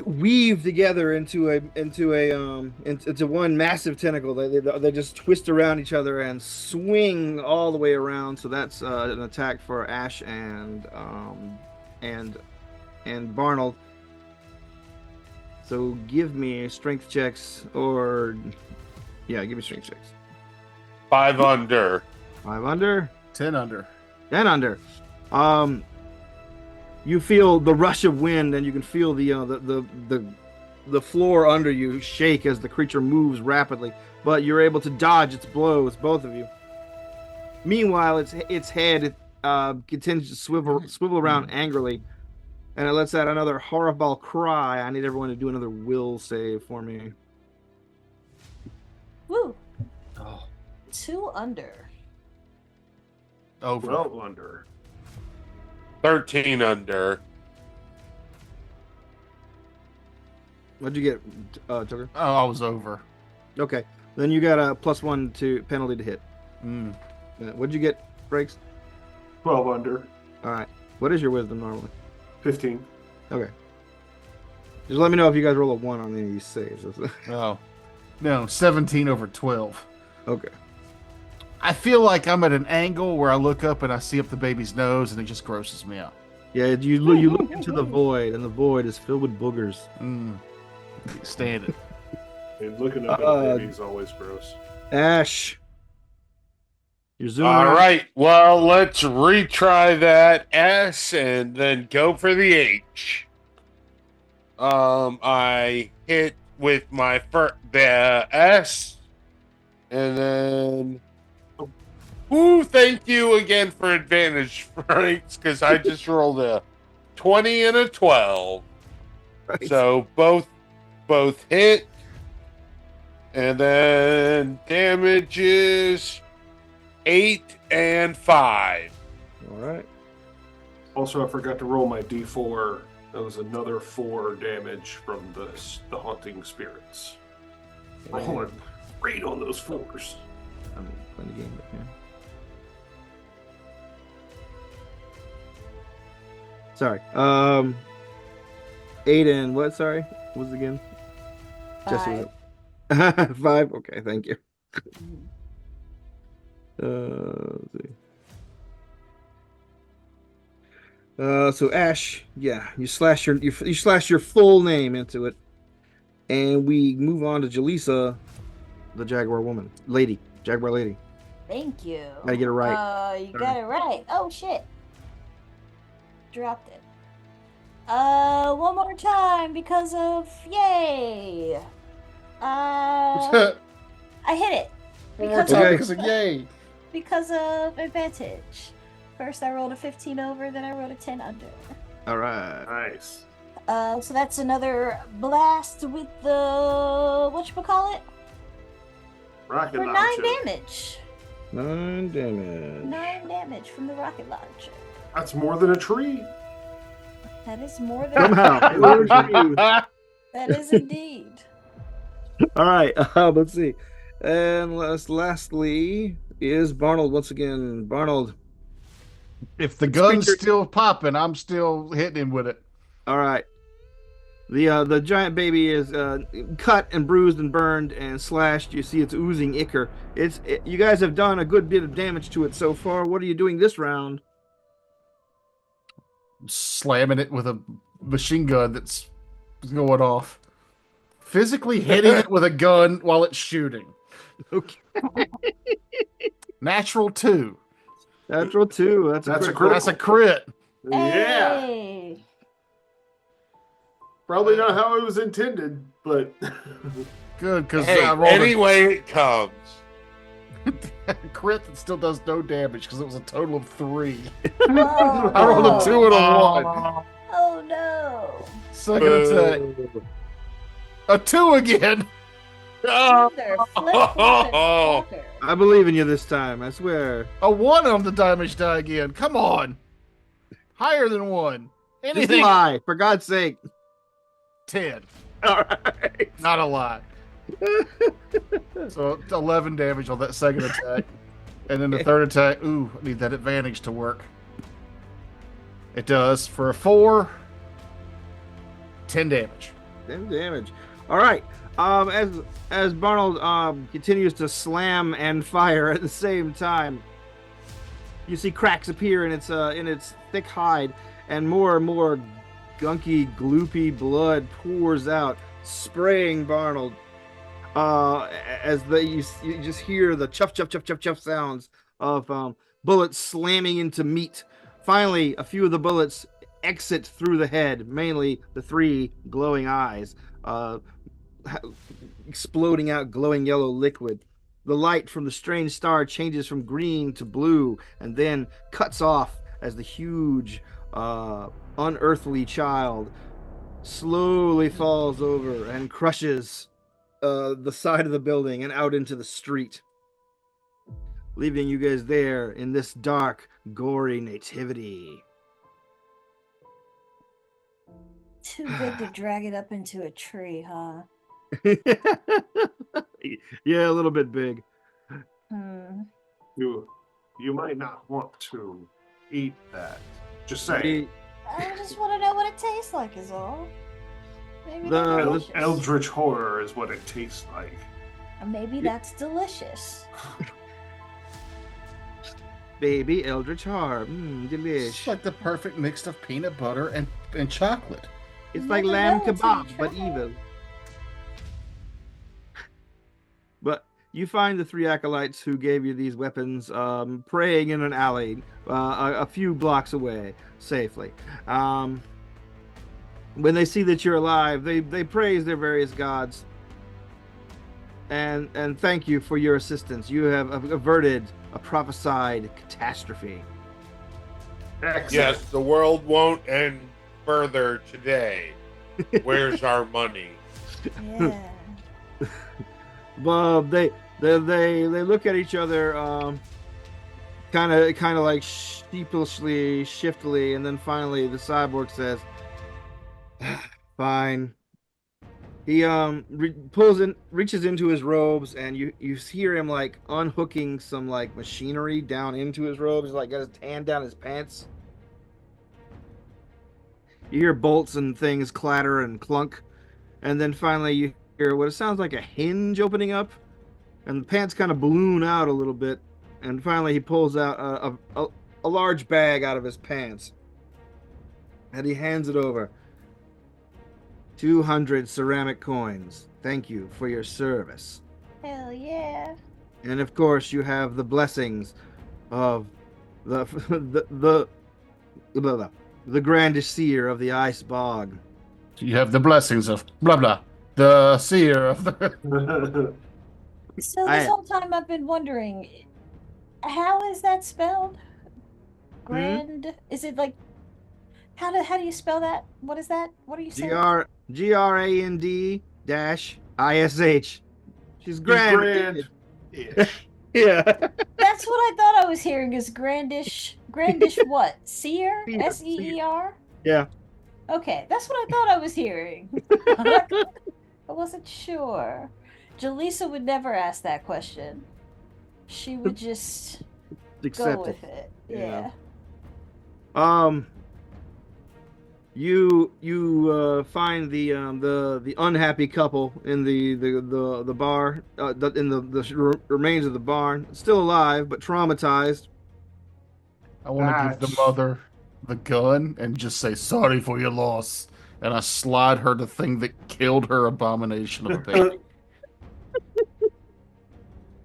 weave together into one massive tentacle. They just twist around each other and swing all the way around. So that's an attack for Ash and Barnold. So give me strength checks give me strength checks. 5 under. 5 under. 10 under. 10 under. You feel the rush of wind, and you can feel the floor under you shake as the creature moves rapidly. But you're able to dodge its blows, both of you. Meanwhile, its head continues to swivel around angrily, and it lets out another horrible cry. I need everyone to do another will save for me. Woo. Oh. 2 under. Over. 12 under. 13 under. What'd you get, Tucker? Oh, I was over. Okay, then you got a +1 to penalty to hit. Mm. What'd you get, Breaks? 12 under. All right. What is your wisdom normally? 15. Okay. Just let me know if you guys roll a 1 on any of these saves. Oh. No, 17 over 12. Okay. I feel like I'm at an angle where I look up and I see up the baby's nose and it just grosses me out. Yeah, you look into the void, and the void is filled with boogers. Stand it. And looking up at a baby is always gross. Ash. You're zooming All around. right. Well, let's retry that S and then go for the H. I hit with my the S, and then. Ooh, thank you again for advantage, Franks, because I just rolled a 20 and a 12. Right. So both hit, and then damage is 8 and 5. All right. Also, I forgot to roll my d4. That was another 4 damage from the haunting spirits. Rolling great on those 4s. I'm playing the game, but yeah. Sorry. Aiden, what? Sorry, what was it again? Jesse was 5. it? 5. Okay, thank you. Let's see. So Ash, yeah, you slash your full name into it, and we move on to Jaleesa, the Jaguar woman, Jaguar lady. Thank you. Gotta get it right. You got it right. Oh shit. Dropped it. One more time because of yay. I hit it. One more Because time Okay. because of yay. Because of advantage. First I rolled a 15 over, then I rolled a 10 under. All right. Nice. So that's another blast with the whatchamacallit? Rocket For 9 launcher. damage. 9 damage. 9 damage from the rocket launcher. That's more than a tree. That is more than Somehow. it works for you. that is indeed. All right. Let's see. And lastly is Barnold once again. Barnold. If the It's gun's finger- still popping, I'm still hitting him with it. All right. The giant baby is cut and bruised and burned and slashed. You see it's oozing ichor. You guys have done a good bit of damage to it so far. What are you doing this round? Slamming it with a machine gun that's going off. Physically hitting it with a gun while it's shooting. Okay. Natural 2. Natural 2. That's That's a critical. That's a crit. Yeah. Hey. Probably not how it was intended, but Good, because Hey, I rolled anyway it comes. a crit that still does no damage because it was a total of 3. Oh, I rolled a no. 2 and a 1. Oh no. Second attack. A 2 again. Mother flip. I believe in you this time. I swear. A 1 on the damage die again. Come on. Higher than 1. Just Anything. lie, for God's sake. 10. All right. Not a lot. So 11 damage on that second attack. And then the third attack. Ooh, I need that advantage to work. It does. For a 4, 10 damage. 10 damage. All right. As Barnold continues to slam and fire at the same time, you see cracks appear in its thick hide, and more gunky, gloopy blood pours out, spraying Barnold. You just hear the chuff chuff chuff chuff chuff sounds of bullets slamming into meat. Finally, a few of the bullets exit through the head, mainly the 3 glowing eyes, exploding out glowing yellow liquid. The light from the strange star changes from green to blue and then cuts off as the huge, unearthly child slowly falls over and crushes the side of the building and out into the street, leaving you guys there in this dark, gory nativity. Too big to drag it up into a tree, huh? Yeah, a little bit big. you might not want to eat that. Just saying. I just want to know what it tastes like, is all. Maybe The- that's El- delicious. Eldritch horror is what it tastes like. Or maybe that's delicious. Baby Eldritch Horror. It's Delish. like the perfect mix of peanut butter and chocolate. It's like Never lamb know until kebab, you but try. evil. But you find the 3 acolytes who gave you these weapons praying in an alley a few blocks away, safely. When they see that you're alive, they praise their various gods and thank you for your assistance. You have averted a prophesied catastrophe. Excellent. Yes, the world won't end further today. Where's our money? Yeah. But they look at each other, kind of like sheepishly, shiftily, and then finally the cyborg says, "Fine." He reaches into his robes, and you hear him like unhooking some like machinery down into his robes. He's like got his hand down his pants. You hear bolts and things clatter and clunk, and then finally you hear what it sounds like a hinge opening up, and the pants kind of balloon out a little bit, and finally he pulls out a large bag out of his pants, and he hands it over. 200 ceramic coins. Thank you for your service. Hell yeah. And of course, you have the blessings of the the the grandest seer of the ice bog. You have the blessings of blah blah, the seer of the. So I- this whole time I've been wondering, how is that spelled? Grand? Is it like how do you spell that? What is that? What are you saying? Grand dash ish. She's grand. Grand. Yeah. That's what I thought I was hearing is grandish. Grandish what? Seer? Seer, SEER? Yeah. Okay, that's what I thought I was hearing. I wasn't sure. Jaleesa would never ask that question. She would just go Accept it. with it. Yeah. Yeah. You find the unhappy couple in the bar in the remains of the barn, still alive but traumatized. I want to give the That's- mother the gun and just say sorry for your loss, and I slide her the thing that killed her abomination of a baby.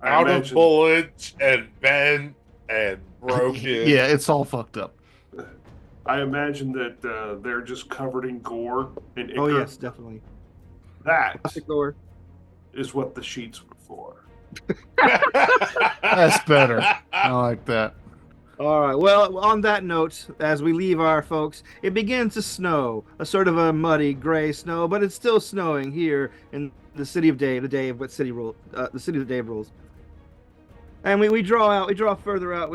I Out of imagine, bullets and bent and broken. Yeah, it's all fucked up. I imagine that they're just covered in gore and ichor. Oh yes, definitely. That Classic gore. is what the sheets were for. That's better. I like that. All right. Well, on that note, as we leave our folks, it begins to snow, a sort of a muddy gray snow, but it's still snowing here in the city of Dave, the city that Dave rules. And we draw further out,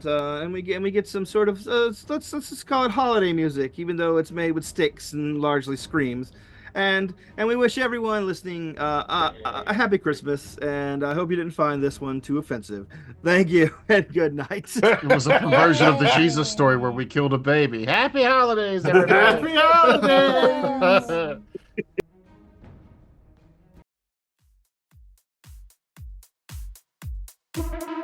and we get some sort of let's just call it holiday music, even though it's made with sticks and largely screams. And we wish everyone listening a happy Christmas, and I hope you didn't find this one too offensive. Thank you, and good night. It was a perversion of the Jesus story where we killed a baby. Happy holidays, everybody. Happy holidays! Yes.